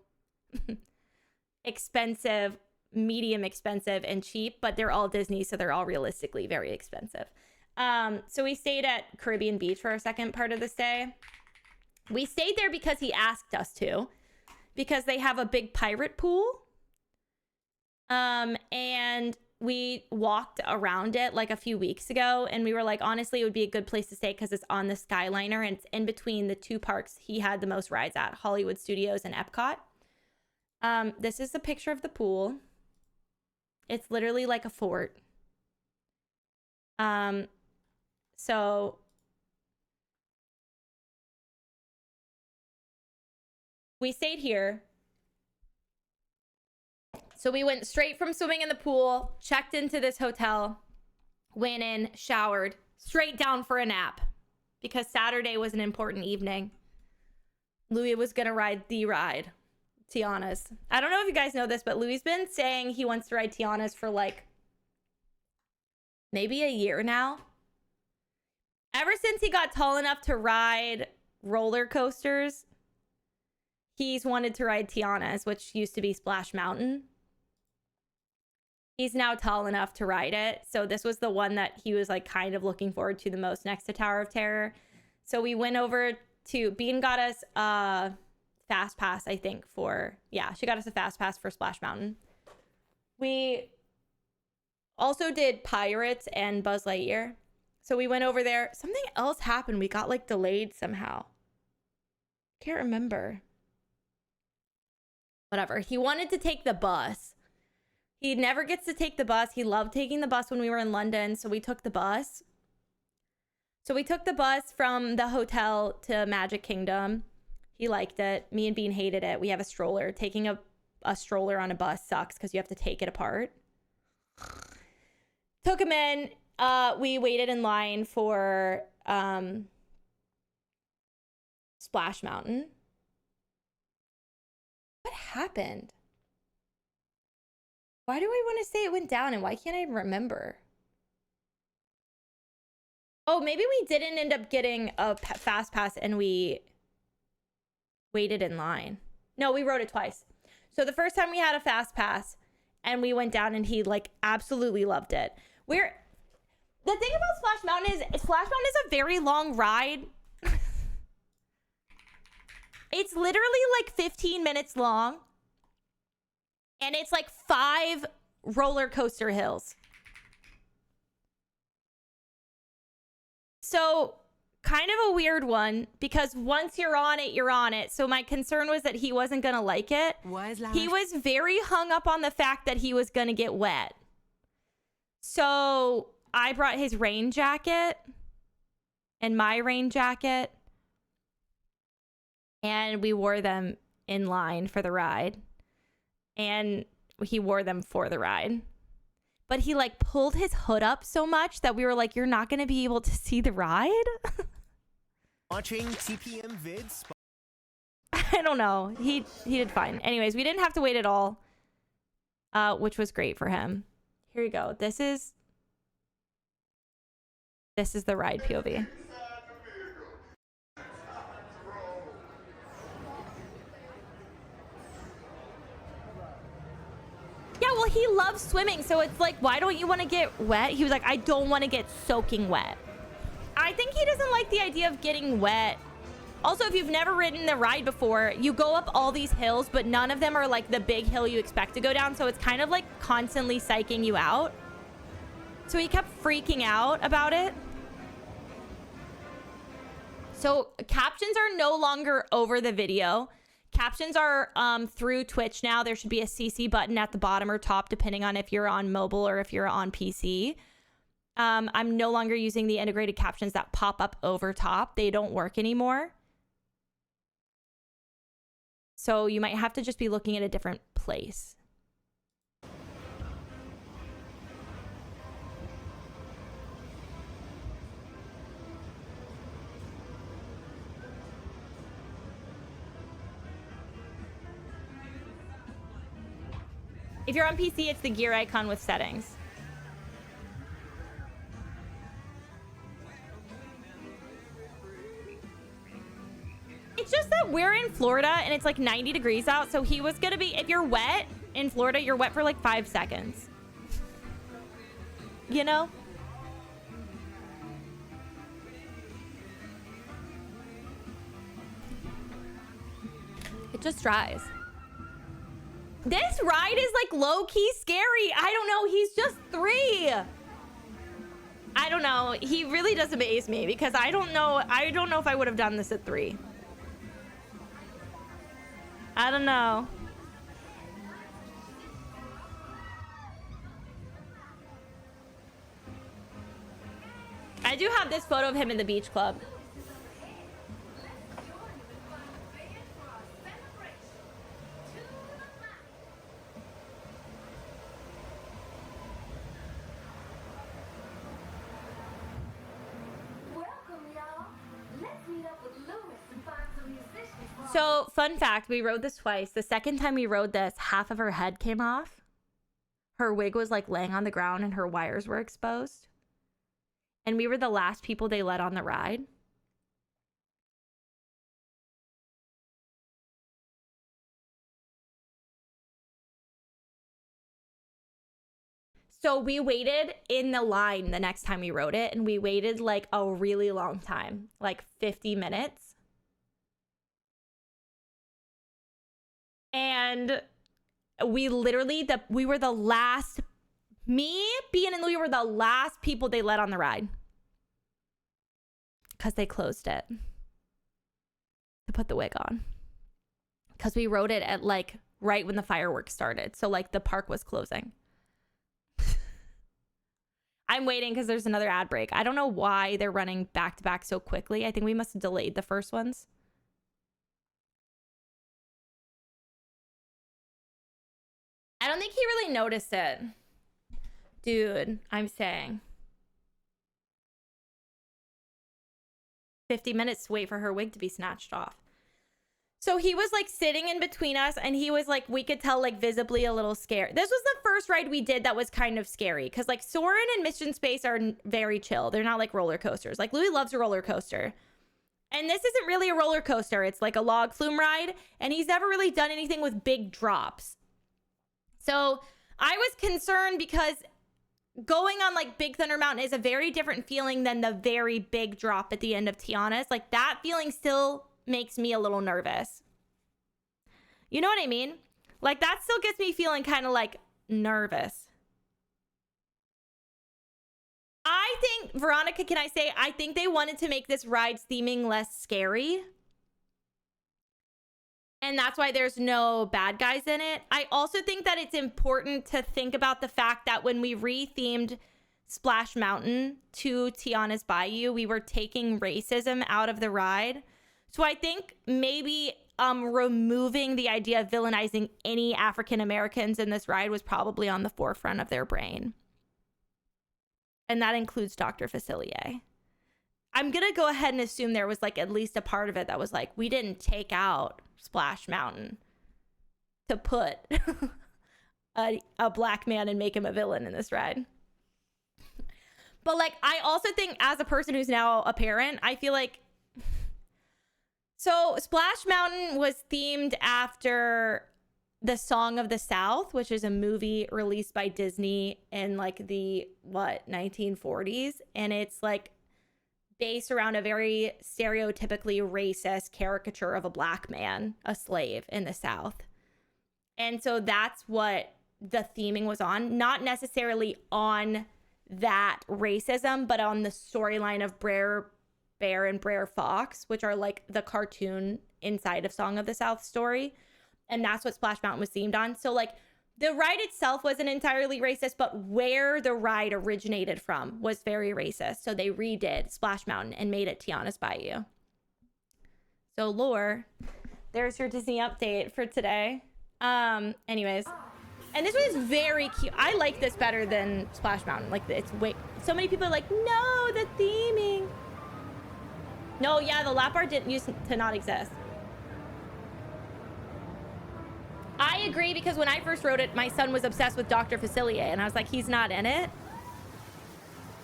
S2: expensive, medium expensive, and cheap, but they're all Disney. So they're all realistically very expensive. So we stayed at Caribbean Beach for our second part of the stay. We stayed there because he asked us to. Because they have a big pirate pool. And we walked around it like a few weeks ago. And we were like, honestly, it would be a good place to stay because it's on the Skyliner. And it's in between the 2 parks he had the most rides at, Hollywood Studios and Epcot. This is a picture of the pool. It's literally like a fort. So we stayed here. So we went straight from swimming in the pool, checked into this hotel, went in, showered, straight down for a nap because Saturday was an important evening. Louis was going to ride the ride, Tiana's. I don't know if you guys know this, but Louis's been saying he wants to ride Tiana's for like maybe a year now. Ever since he got tall enough to ride roller coasters, he's wanted to ride Tiana's, which used to be Splash Mountain. He's now tall enough to ride it. So this was the one that he was like kind of looking forward to the most next to Tower of Terror. So we went over to, Bean got us a fast pass, I think, she got us a fast pass for Splash Mountain. We also did Pirates and Buzz Lightyear. So we went over there. Something else happened. We got like delayed somehow. Can't remember. Whatever. He wanted to take the bus. He never gets to take the bus. He loved taking the bus when we were in London. So we took the bus. So we took the bus from the hotel to Magic Kingdom. He liked it. Me and Bean hated it. We have a stroller. Taking a stroller on a bus sucks because you have to take it apart. Took him in. We waited in line for Splash Mountain. What happened? Why do I want to say it went down and why can't I remember? Oh, maybe we didn't end up getting a fast pass and we waited in line. No, we rode it twice. So the first time we had a fast pass and we went down and he like absolutely loved it. The thing about Splash Mountain is a very long ride. It's literally like 15 minutes long. And it's like 5 roller coaster hills. So kind of a weird one because once you're on it, you're on it. So my concern was that he wasn't going to like it. He was very hung up on the fact that he was going to get wet. So I brought his rain jacket and my rain jacket. And we wore them in line for the ride. And he wore them for the ride. But he like pulled his hood up so much that we were like, you're not going to be able to see the ride?
S9: Watching TPM vids.
S2: I don't know. He did fine. Anyways, we didn't have to wait at all, which was great for him. Here you go. This is the ride POV. Yeah, well, he loves swimming, so it's like, why don't you want to get wet? He was like, I don't want to get soaking wet. I think he doesn't like the idea of getting wet. Also, if you've never ridden the ride before, you go up all these hills, but none of them are like the big hill you expect to go down, so it's kind of like constantly psyching you out. So he kept freaking out about it. So captions are no longer over the video. Captions are through Twitch now. There should be a CC button at the bottom or top, depending on if you're on mobile or if you're on PC. I'm no longer using the integrated captions that pop up over top. They don't work anymore. So you might have to just be looking at a different place. If you're on PC, it's the gear icon with settings. It's just that we're in Florida and it's like 90 degrees out. So he was going to be, if you're wet in Florida, you're wet for like 5 seconds. You know? It just dries. This ride is like low-key scary. I don't know. He's just 3. I don't know. He really does amaze me because I don't know if I would have done this at 3. I don't know. I do have this photo of him in the beach club. So, fun fact, we rode this twice. The second time we rode this, half of her head came off. Her wig was like laying on the ground and her wires were exposed. And we were the last people they let on the ride. So we waited in the line the next time we rode it, and we waited like a really long time, like 50 minutes. And we literally, we were the last, me, Bean, and Louie were the last people they let on the ride. Because they closed it to put the wig on. Because we rode it at like right when the fireworks started. So like the park was closing. I'm waiting because there's another ad break. I don't know why they're running back to back so quickly. I think we must have delayed the first ones. I don't think he really noticed it. Dude, I'm saying. 50 minutes to wait for her wig to be snatched off. So he was like sitting in between us and he was like, we could tell like visibly a little scared. This was the first ride we did that was kind of scary because like Soarin' and Mission Space are very chill. They're not like roller coasters. Like Louis loves a roller coaster. And this isn't really a roller coaster. It's like a log flume ride. And he's never really done anything with big drops. So I was concerned because going on like Big Thunder Mountain is a very different feeling than the very big drop at the end of Tiana's. Like that feeling still makes me a little nervous. You know what I mean? Like that still gets me feeling kind of like nervous. I think, Veronica, can I say, I think they wanted to make this ride's theming less scary. And that's why there's no bad guys in it. I also think that it's important to think about the fact that when we re-themed Splash Mountain to Tiana's Bayou, we were taking racism out of the ride. So I think maybe removing the idea of villainizing any African Americans in this ride was probably on the forefront of their brain. And that includes Dr. Facilier. I'm going to go ahead and assume there was like at least a part of it that was like, we didn't take out Splash Mountain to put a black man and make him a villain in this ride. But like, I also think as a person who's now a parent, I feel like, so Splash Mountain was themed after The Song of the South, which is a movie released by Disney in like the, 1940s. And it's like based around a very stereotypically racist caricature of a black man, a slave in the South. And so that's what the theming was on, not necessarily on that racism, but on the storyline of Brer Bear and Brer Fox, which are like the cartoon inside of Song of the South story. And that's what Splash Mountain was themed on. So like the ride itself wasn't entirely racist, but where the ride originated from was very racist. So they redid Splash Mountain and made it Tiana's Bayou. So Lore, there's your Disney update for today. Anyways, and this was very cute. I like this better than Splash Mountain. Like it's way, so many people are like, no, the theming. No, yeah, the lap bar didn't used to not exist. I agree because when I first wrote it, my son was obsessed with Dr. Facilier, and I was like, he's not in it.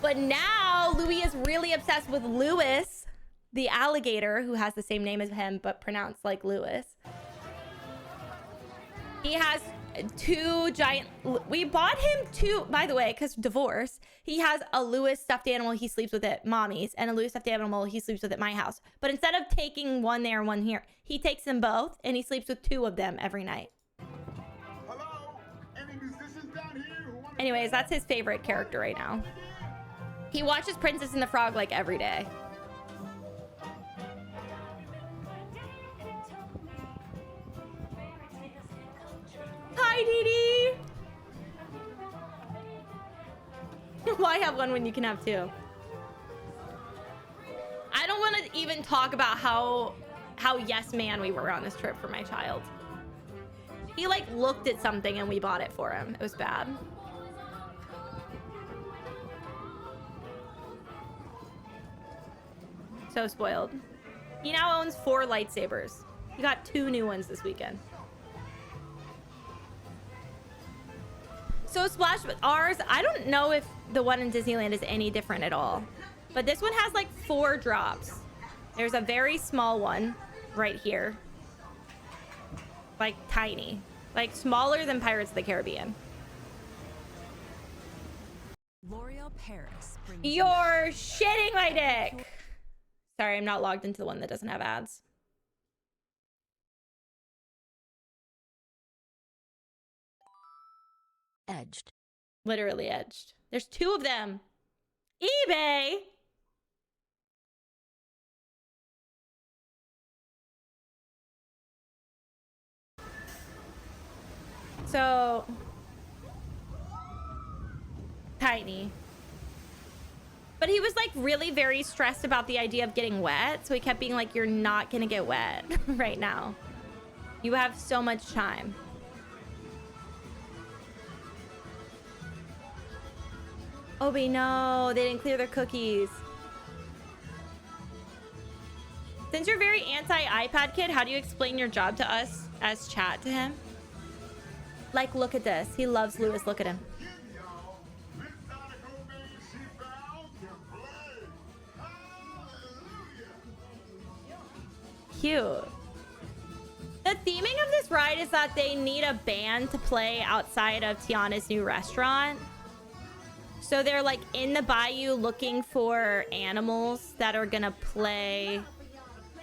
S2: But now Louis is really obsessed with Louis, the alligator, who has the same name as him, but pronounced like Louis. He has two giant, we bought him two, by the way, because divorce. He has a Louis stuffed animal he sleeps with at mommy's and a Louis stuffed animal he sleeps with at my house. But instead of taking one there and one here, he takes them both and he sleeps with two of them every night.
S10: Hello? Any musicians down here who want...
S2: Anyways, that's his favorite character right now. He watches Princess and the Frog like every day. Hi, Dee Dee. Why have one when you can have two? I don't want to even talk about how yes man we were on this trip for my child. He like looked at something and we bought it for him. It was bad. So spoiled. He now owns 4 lightsabers. He got 2 new ones this weekend. So Splash, ours, I don't know if the one in Disneyland is any different at all. But this one has like 4 drops. There's a very small one right here. Like tiny. Like smaller than Pirates of the Caribbean.
S11: L'Oreal Paris.
S2: You're shitting my dick. Sorry, I'm not logged into the one that doesn't have ads.
S1: Edged.
S2: Literally edged. There's 2 of them. eBay. So tiny. But he was like really very stressed about the idea of getting wet. So he kept being like, you're not gonna get wet right now. You have so much time. Obi, no, they didn't clear their cookies. Since you're very anti-iPad kid, how do you explain your job to us as chat to him? Like, look at this. He loves Lewis. Look at him. Cute. The theming of this ride is that they need a band to play outside of Tiana's new restaurant. So they're like in the bayou looking for animals that are gonna play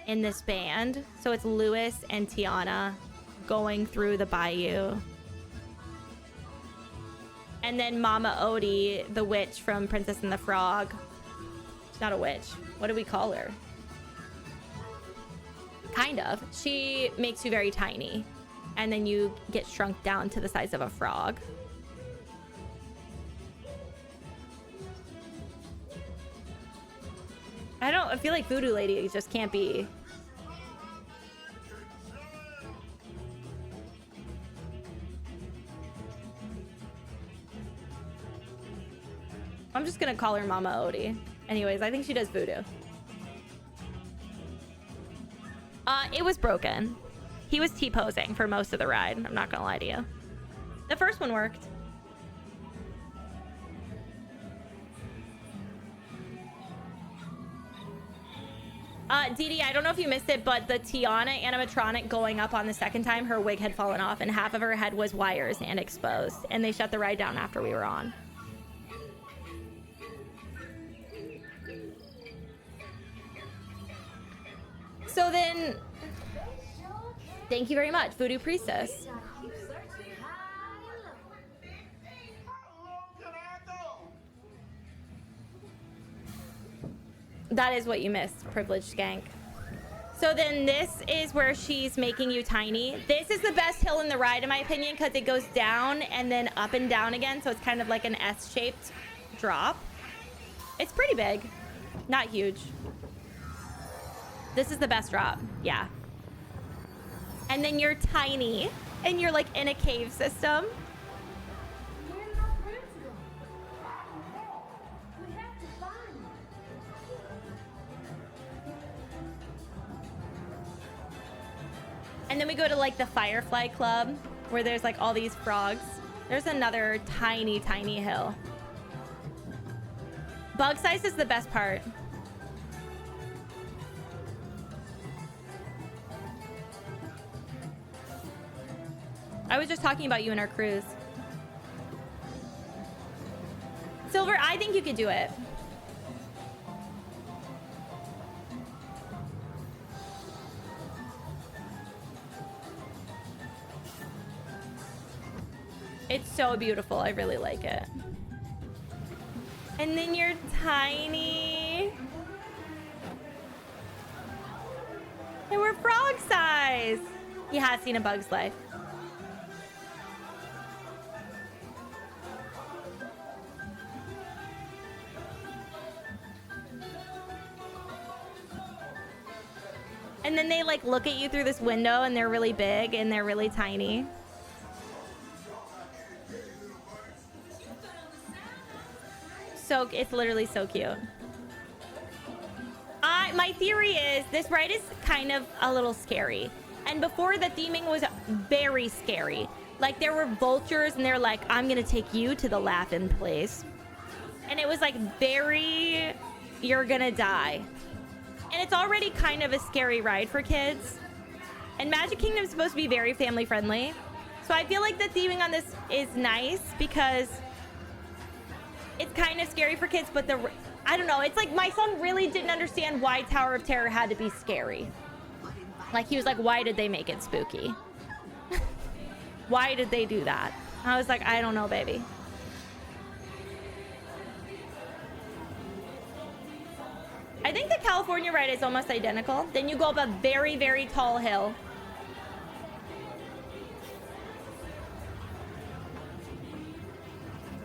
S2: in this band. So it's Lewis and Tiana going through the bayou. And then Mama Odie, the witch from Princess and the Frog. She's not a witch. What do we call her? Kind of. She makes you very tiny. And then you get shrunk down to the size of a frog. I feel like Voodoo Lady just can't be. I'm just gonna call her Mama Odie. Anyways, I think she does voodoo. It was broken. He was T-posing for most of the ride. I'm not gonna lie to you. The first one worked. Dee Dee, I don't know if you missed it, but the Tiana animatronic going up on the second time, her wig had fallen off and half of her head was wires and exposed. And they shut the ride down after we were on. So then, thank you very much, Voodoo Priestess. That is what you missed, privileged skank. So then this is where she's making you tiny. This is the best hill in the ride, in my opinion, because it goes down and then up and down again. So it's kind of like an S-shaped drop. It's pretty big, not huge. This is the best drop, yeah. And then you're tiny, and you're like in a cave system. And then we go to like the Firefly Club, where there's like all these frogs. There's another tiny, tiny hill. Bug size is the best part. I was just talking about you and our cruise. Silver, I think you could do it. It's so beautiful. I really like it. And then you're tiny. And we're frog size. He has seen a bug's life. And then they like look at you through this window and they're really big and they're really tiny. So it's literally so cute. My theory is this ride is kind of a little scary. And before, the theming was very scary. Like there were vultures and they're like, I'm gonna take you to the laughing place. And it was like very, you're gonna die. And it's already kind of a scary ride for kids. And Magic Kingdom is supposed to be very family friendly. So I feel like the theming on this is nice because it's kind of scary for kids, but I don't know. It's like my son really didn't understand why Tower of Terror had to be scary. Like he was like, why did they make it spooky? Why did they do that? I was like, I don't know, baby. I think the California ride is almost identical. Then you go up a very, very tall hill.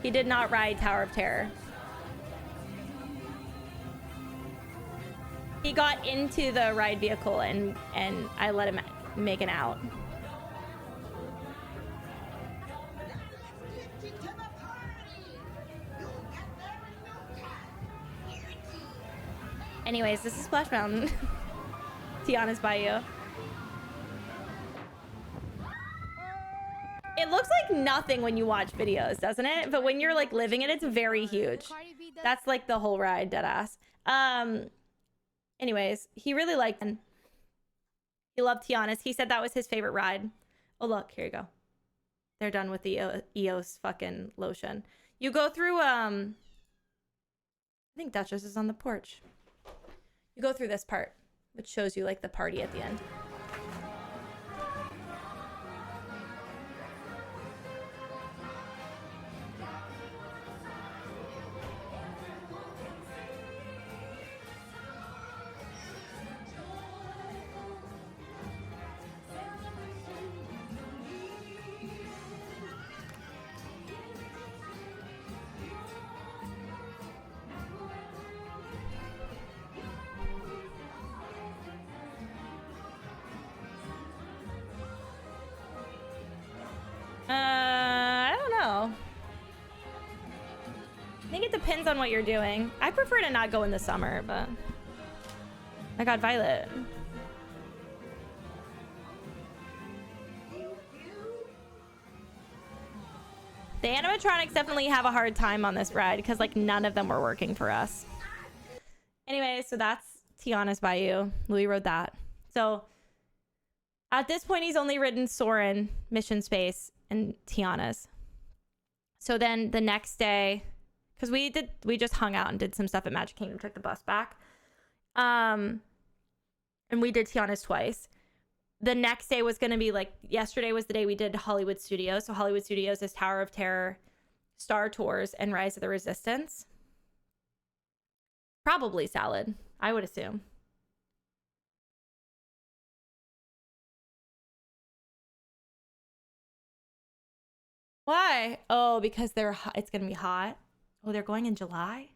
S2: He did not ride Tower of Terror. He got into the ride vehicle and I let him make an out. Anyways, this is Splash Mountain. Tiana's Bayou. It looks like nothing when you watch videos, doesn't it? But when you're like living it, it's very huge. That's like the whole ride, deadass. Anyways, he really liked it. He loved Tiana's. He said that was his favorite ride. Oh, look, here you go. They're done with the EOS fucking lotion. You go through, I think Duchess is on the porch. You go through this part, which shows you like the party at the end. I don't know. I think it depends on what you're doing. I prefer to not go in the summer, but I got Violet. The animatronics definitely have a hard time on this ride because like none of them were working for us. Anyway, so that's Tiana's Bayou. Louis rode that. So at this point, he's only ridden Soarin', Mission Space, and Tiana's. So then the next day, because we just hung out and did some stuff at Magic Kingdom, took the bus back. And we did Tiana's twice. The next day was going to be like, yesterday was the day we did Hollywood Studios. So Hollywood Studios is Tower of Terror, Star Tours, and Rise of the Resistance. Probably salad, I would assume. Why? Oh, because it's going to be hot. Oh, they're going in July?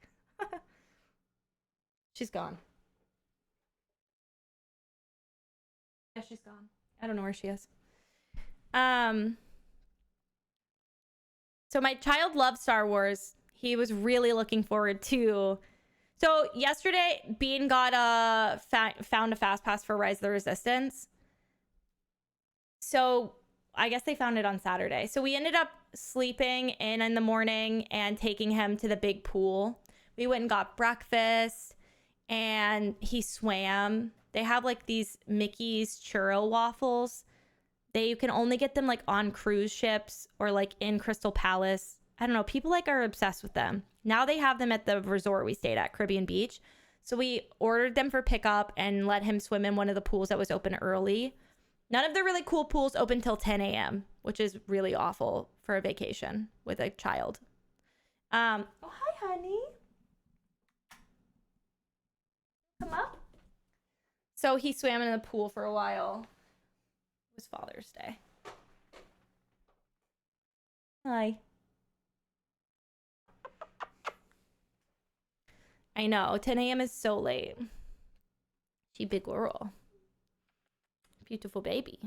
S2: She's gone. Yeah, she's gone. I don't know where she is. So my child loves Star Wars. He was really looking forward to. So yesterday, Bean got found a fast pass for Rise of the Resistance. So I guess they found it on Saturday. So we ended up sleeping in the morning and taking him to the big pool. We went and got breakfast and he swam. They have like these Mickey's churro waffles. You can only get them like on cruise ships or like in Crystal Palace. I don't know. People like are obsessed with them. Now they have them at the resort we stayed at, Caribbean Beach. So we ordered them for pickup and let him swim in one of the pools that was open early. None of the really cool pools open till 10 a.m., which is really awful for a vacation with a child. Oh, hi, honey. Come up. So he swam in the pool for a while. It was Father's Day. Hi. I know, 10 a.m. is so late. She big girl. Beautiful baby.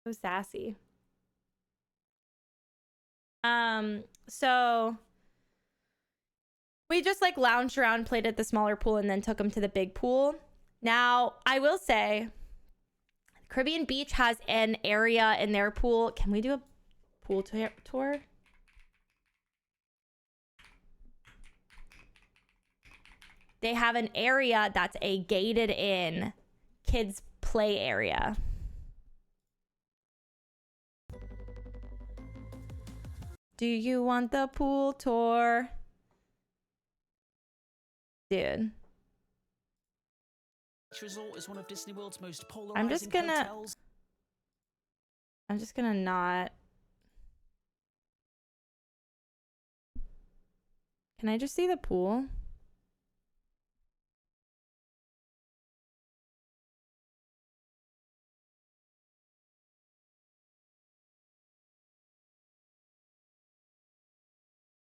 S2: So sassy. So we just like lounged around, played at the smaller pool, and then took him to the big pool. Now, I will say, Caribbean Beach has an area in their pool. Can we do a pool tour? They have an area that's a gated in kids play area. Do you want the pool tour? Dude.
S12: Resort is one of Disney World's most
S2: I'm just gonna not. Can I just see the pool?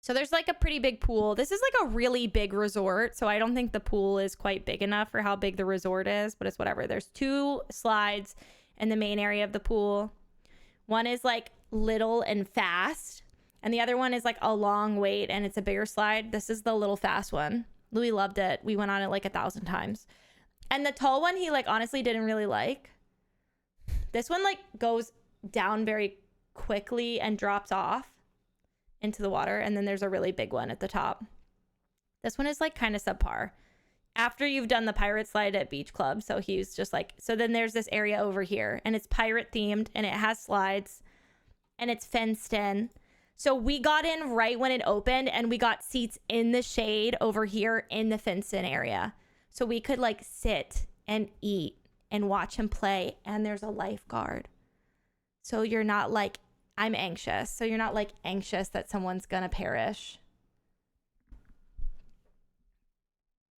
S2: So there's like a pretty big pool. This is like a really big resort. So I don't think the pool is quite big enough for how big the resort is, but it's whatever. There's 2 slides in the main area of the pool. One is like little and fast, and the other one is like a long wait and it's a bigger slide. This is the little fast one. Louis loved it. We went on it like 1,000 times. And the tall one he like honestly didn't really like. This one like goes down very quickly and drops off into the water, and then there's a really big one at the top. This one is like kind of subpar after you've done the pirate slide at Beach Club. So he's just like, so then there's this area over here and it's pirate themed and it has slides and it's fenced in. So we got in right when it opened and we got seats in the shade over here in the fenced in area, so we could like sit and eat and watch him play. And there's a lifeguard, so you're not like, I'm anxious. So you're not like anxious that someone's gonna perish.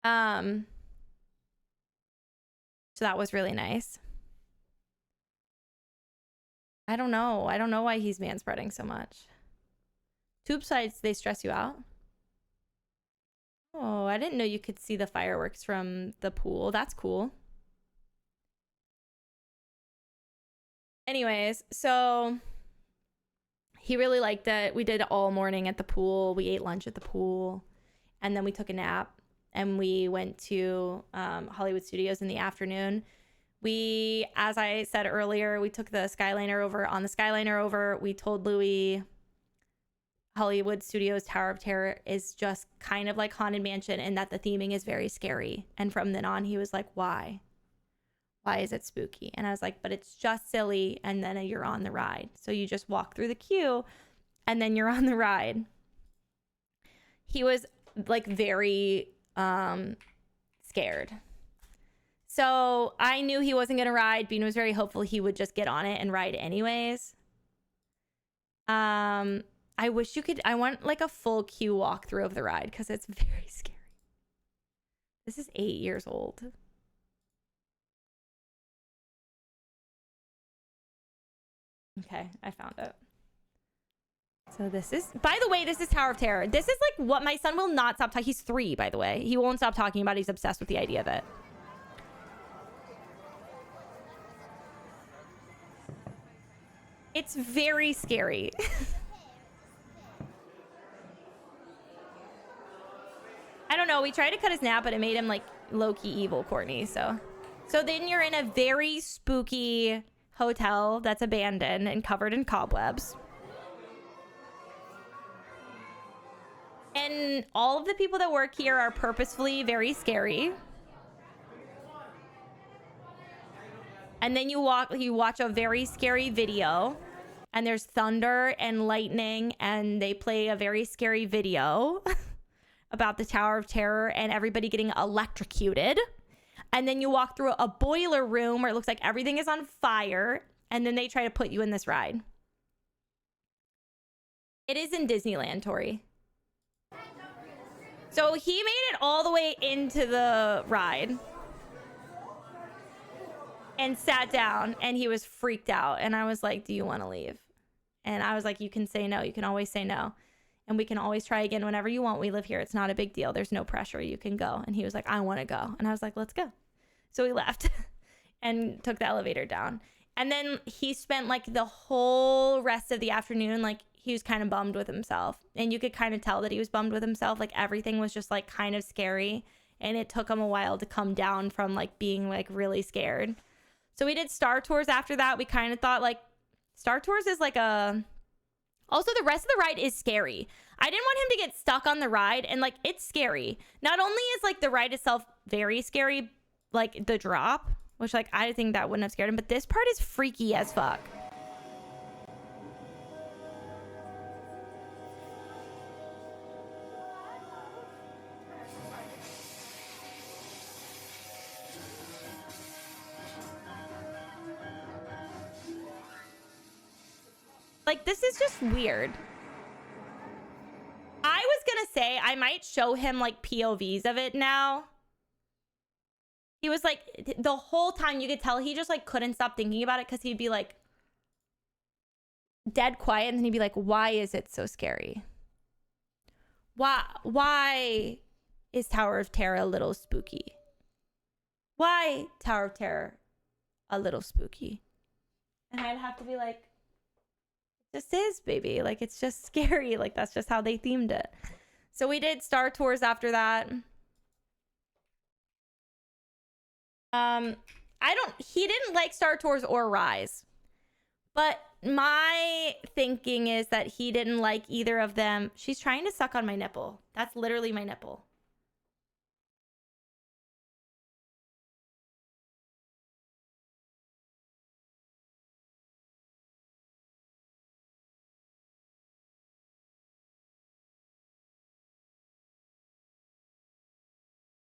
S2: So that was really nice. I don't know why he's manspreading so much. Tube slides, they stress you out? Oh, I didn't know you could see the fireworks from the pool. That's cool. Anyways, so he really liked it. We did all morning at the pool. We ate lunch at the pool, and then we took a nap, and we went to Hollywood Studios in the afternoon. We, as I said earlier, we took the Skyliner over. On the Skyliner over, we told Louis Hollywood Studios Tower of Terror is just kind of like Haunted Mansion in that the theming is very scary. And from then on, he was like, why? Why is it spooky? And I was like, but it's just silly. And then you're on the ride. So you just walk through the queue and then you're on the ride. He was like very scared. So I knew he wasn't going to ride. Bean was very hopeful he would just get on it and ride anyways. I wish you could, I want like a full queue walkthrough of the ride because it's very scary. This is 8 years old. Okay, I found it. So this is, by the way, this is Tower of Terror. This is like what my son will not stop talking. He's 3, by the way. He won't stop talking about it. He's obsessed with the idea of it. It's very scary. I don't know. We tried to cut his nap, but it made him like low-key evil, Courtney. So then you're in a very spooky hotel that's abandoned and covered in cobwebs. And all of the people that work here are purposefully very scary. And then you watch a very scary video, and there's thunder and lightning, and they play a very scary video about the Tower of Terror and everybody getting electrocuted. And then you walk through a boiler room where it looks like everything is on fire, and then they try to put you in this ride. It is in Disneyland, Tori. So he made it all the way into the ride and sat down, and he was freaked out. And I was like, do you want to leave? And I was like, you can say no. You can always say no. And we can always try again whenever you want. We live here. It's not a big deal. There's no pressure. You can go. And he was like, I want to go. And I was like, let's go. So we left and took the elevator down. And then he spent like the whole rest of the afternoon, like he was kind of bummed with himself. And you could kind of tell that he was bummed with himself. Like everything was just like kind of scary. And it took him a while to come down from like being like really scared. So we did Star Tours after that. We kind of thought like Star Tours is like a... Also, the rest of the ride is scary. I didn't want him to get stuck on the ride, and like it's scary. Not only is like the ride itself very scary, like the drop, which like I think that wouldn't have scared him, but this part is freaky as fuck. Like, this is just weird. I was gonna say I might show him like POVs of it now. He was like, the whole time you could tell he just like couldn't stop thinking about it, because he'd be like dead quiet and then he'd be like, why is it so scary? Why is Tower of Terror a little spooky? Why Tower of Terror a little spooky? And I'd have to be like, it just is, baby. Like, it's just scary. Like, that's just how they themed it. So we did Star Tours after that. He didn't like Star Tours or Rise. But my thinking is that he didn't like either of them. She's trying to suck on my nipple. That's literally my nipple.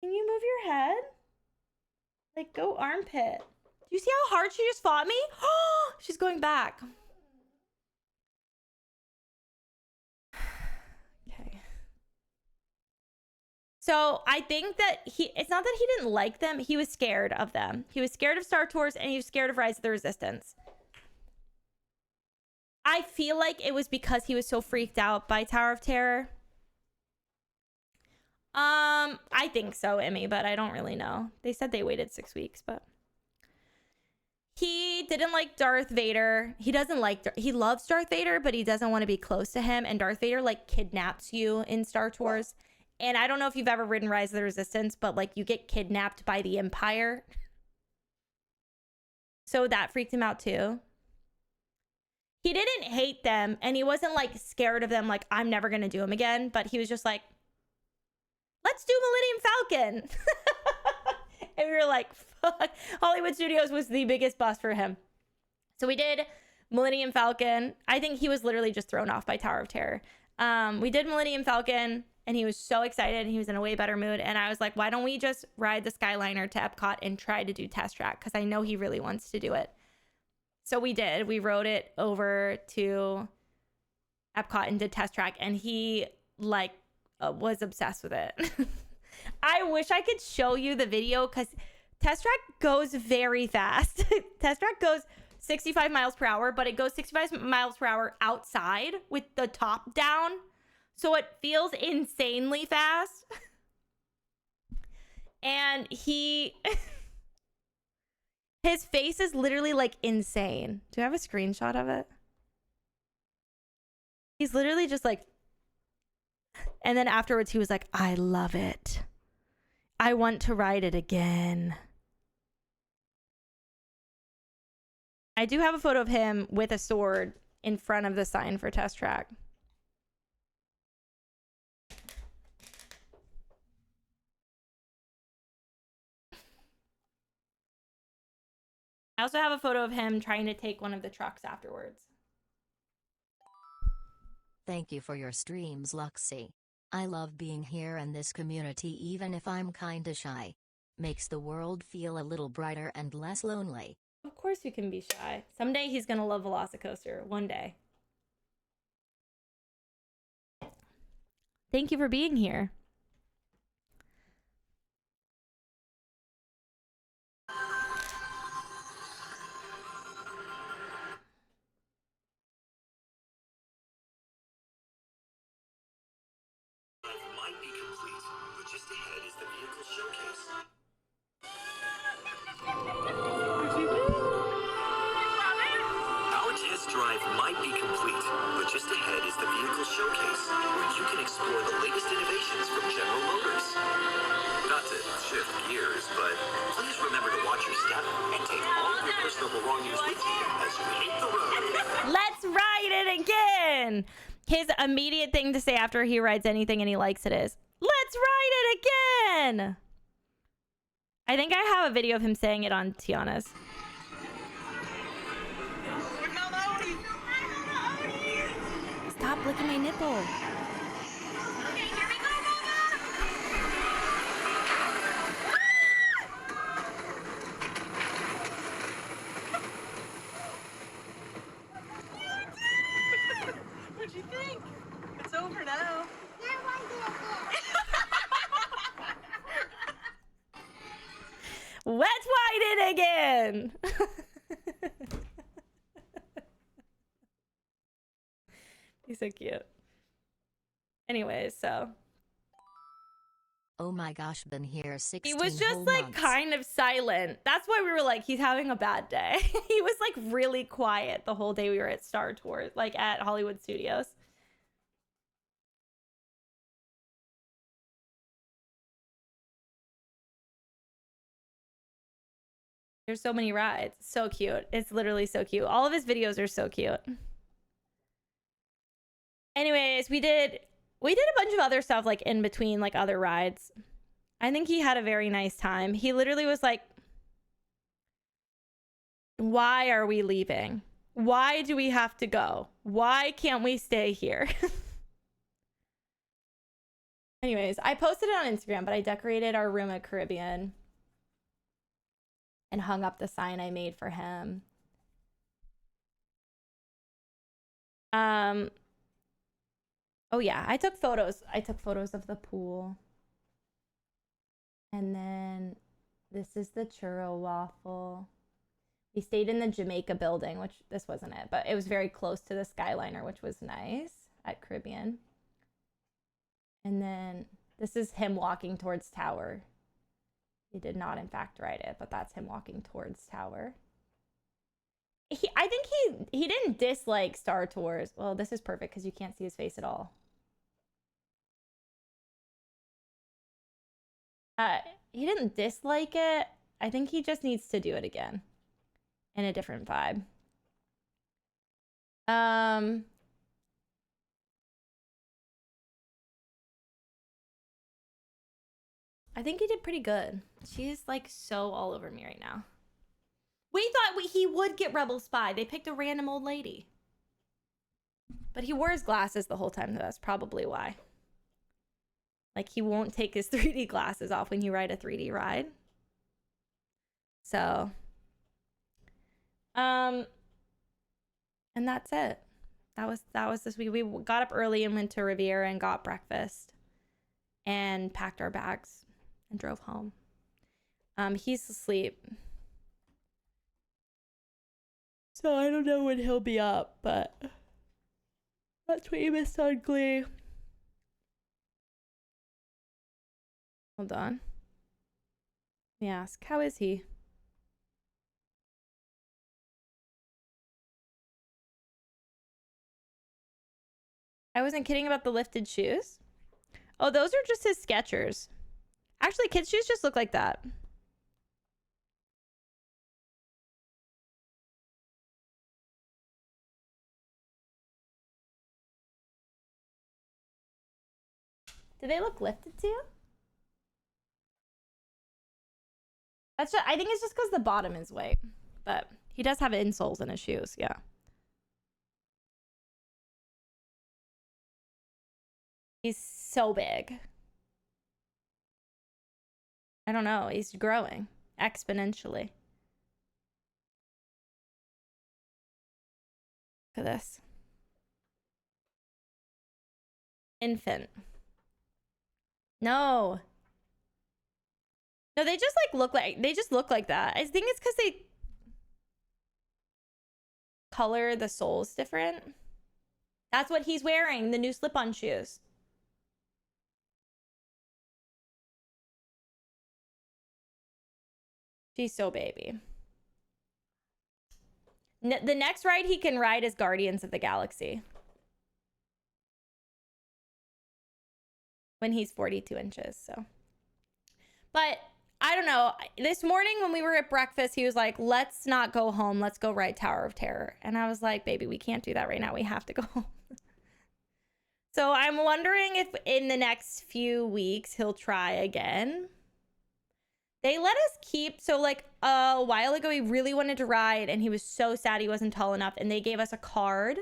S2: Can you move your head? Like, go armpit. Do you see how hard she just fought me? Oh, she's going back. Okay. So I think that it's not that he didn't like them. He was scared of them. He was scared of Star Tours and he was scared of Rise of the Resistance. I feel like it was because he was so freaked out by Tower of Terror. I think so, Emmy, but I don't really know. They said they waited 6 weeks, but he didn't like Darth Vader. He doesn't like, he loves Darth Vader, but he doesn't want to be close to him. And Darth Vader like kidnaps you in Star Tours. And I don't know if you've ever ridden Rise of the Resistance, but like you get kidnapped by the Empire. So that freaked him out too. He didn't hate them and he wasn't like scared of them. Like, I'm never going to do them again. But he was just like, let's do Millennium Falcon. And we were like, fuck. Hollywood Studios was the biggest bust for him. So we did Millennium Falcon. I think he was literally just thrown off by Tower of Terror. We did Millennium Falcon and he was so excited. He was in a way better mood. And I was like, why don't we just ride the Skyliner to Epcot and try to do Test Track? Because I know he really wants to do it. So we did. We rode it over to Epcot and did Test Track. And he like was obsessed with it. I wish I could show you the video because Test Track goes very fast. Test Track goes 65 miles per hour, but it goes 65 miles per hour outside with the top down. So it feels insanely fast. And his face is literally like insane. Do I have a screenshot of it? He's literally just like, and then afterwards he was like, I love it. I want to ride it again. I do have a photo of him with a sword in front of the sign for Test Track. I also have a photo of him trying to take one of the trucks afterwards.
S1: Thank you for your streams, Luxie. I love being here in this community even if I'm kinda shy. Makes the world feel a little brighter and less lonely.
S2: Of course you can be shy. Someday he's gonna love Velocicoaster. One day. Thank you for being here. His immediate thing to say after he rides anything and he likes it is, let's ride it again. I think I have a video of him saying it on Tiana's. Stop licking my nipple.
S13: What'd you think? It's over now.
S2: Let's ride it again. He's so cute. Anyways, so
S1: oh my gosh, been here 16
S2: he was just
S1: whole
S2: like
S1: months.
S2: kind of silent. That's why we were like, he's having a bad day. He was like really quiet the whole day we were at Star Tours, like at Hollywood Studios. There's so many rides. So cute. It's literally so cute. All of his videos are so cute. Anyways, we did a bunch of other stuff like in between, like other rides. I think he had a very nice time. He literally was like, why are we leaving? Why do we have to go? Why can't we stay here? Anyways, I posted it on Instagram, but I decorated our room at Caribbean and hung up the sign I made for him. Oh yeah, I took photos. I took photos of the pool. And then this is the churro waffle. We stayed in the Jamaica building, which this wasn't it, but it was very close to the Skyliner, which was nice at Caribbean. And then this is him walking towards Tower. He did not, in fact, ride it, but that's him walking towards Tower. I think he didn't dislike Star Tours. Well, this is perfect because you can't see his face at all. He didn't dislike it. I think he just needs to do it again in a different vibe. I think he did pretty good. She's like so all over me right now. We thought he would get Rebel Spy. They picked a random old lady. But he wore his glasses the whole time, so that's probably why. Like, he won't take his 3D glasses off when you ride a 3D ride. So. And that's it. That was this week. We got up early and went to Riviera and got breakfast. And packed our bags and drove home. He's asleep. So I don't know when he'll be up, but that's what you missed on Glee. Hold on. Let me ask, how is he? I wasn't kidding about the lifted shoes. Oh, those are just his Skechers. Actually, kids' shoes just look like that. Do they look lifted to you? That's just, I think it's just because the bottom is white. But he does have insoles in his shoes, yeah. He's so big. I don't know. He's growing exponentially. Look at this. Infant. No. No, they just look like that. I think it's because they color the soles different. That's what he's wearing, the new slip-on shoes. She's so baby. The next ride he can ride is Guardians of the Galaxy. When he's 42 inches, so. But I don't know. This morning when we were at breakfast, he was like, let's not go home. Let's go ride Tower of Terror. And I was like, baby, we can't do that right now. We have to go home. So I'm wondering if in the next few weeks he'll try again. They let us keep, so like a while ago, he really wanted to ride and he was so sad he wasn't tall enough. And they gave us a card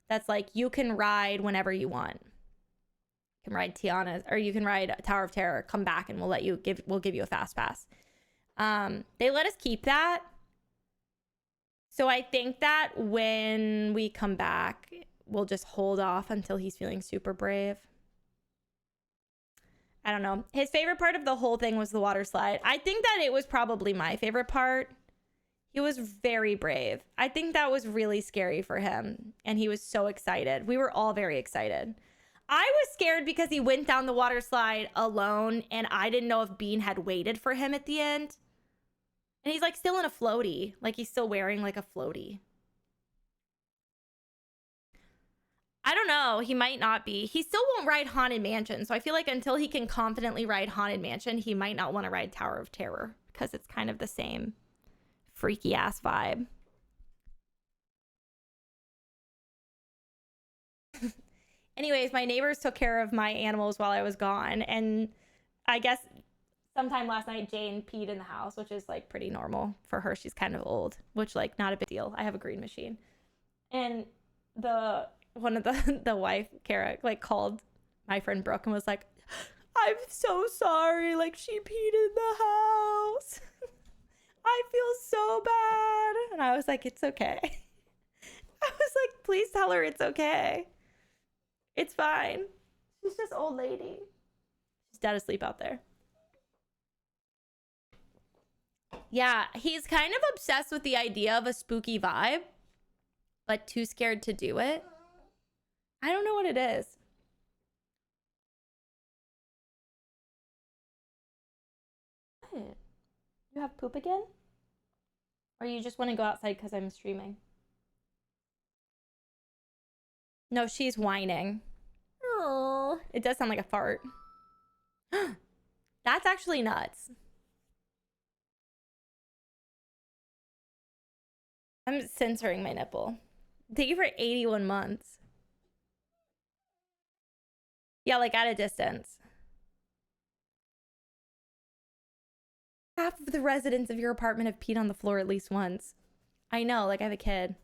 S2: that's like, you can ride whenever you want. You can ride Tiana, or you can ride Tower of Terror, come back and we'll give you a fast pass. They let us keep that. So I think that when we come back, we'll just hold off until he's feeling super brave. I don't know. His favorite part of the whole thing was the water slide. I think that it was probably my favorite part. He was very brave. I think that was really scary for him. And he was so excited. We were all very excited. I was scared because he went down the water slide alone, and I didn't know if Bean had waited for him at the end. And he's like still in a floaty. Like he's still wearing like a floaty. I don't know. He might not be. He still won't ride Haunted Mansion. So I feel like until he can confidently ride Haunted Mansion, he might not want to ride Tower of Terror because it's kind of the same freaky ass vibe. Anyways, my neighbors took care of my animals while I was gone. And I guess sometime last night, Jane peed in the house, which is like pretty normal for her. She's kind of old, which like not a big deal. I have a green machine. And one of the wife, Kara, like called my friend Brooke and was like, I'm so sorry. Like she peed in the house. I feel so bad. And I was like, it's okay. I was like, please tell her it's okay. It's fine. She's just old lady. She's dead asleep out there. Yeah, he's kind of obsessed with the idea of a spooky vibe, but too scared to do it. I don't know what it is. What? You have poop again? Or you just want to go outside because I'm streaming? No, she's whining. Oh, it does sound like a fart. That's actually nuts. I'm censoring my nipple. Thank you for 81 months. Yeah, like at a distance. Half of the residents of your apartment have peed on the floor at least once. I know, like I have a kid.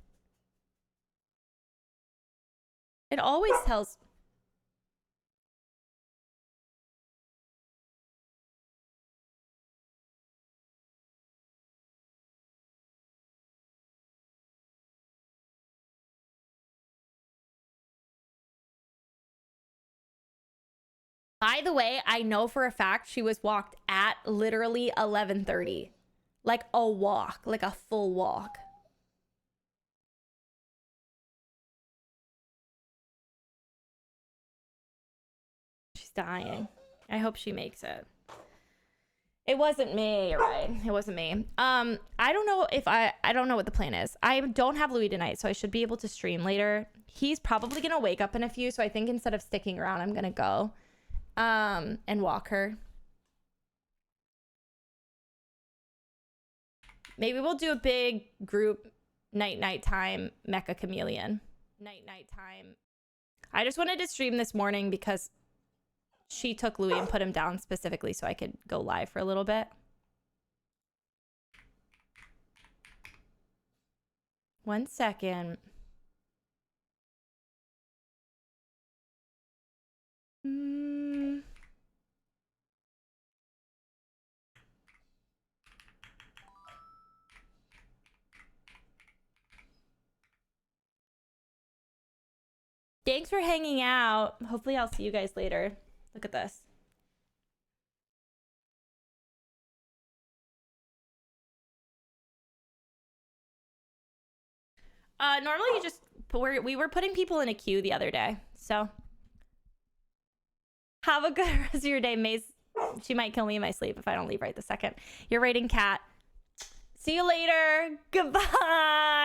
S2: It always tells... By the way, I know for a fact she was walked at literally 11:30. Like a walk, like a full walk. She's dying. I hope she makes it. It wasn't me, you're right. It wasn't me. I don't know if I don't know what the plan is. I don't have Louis tonight, so I should be able to stream later. He's probably gonna wake up in a few, so I think instead of sticking around, I'm gonna go. And walk her. Maybe we'll do a big group night time Mecha Chameleon. Night time. I just wanted to stream this morning because she took Louis and put him down specifically so I could go live for a little bit. One second. Thanks for hanging out. Hopefully I'll see you guys later. Look at this. Normally you just we were putting people in a queue the other day, so have a good rest of your day, Maze. She might kill me in my sleep if I don't leave right this second. You're rating cat. See you later. Goodbye.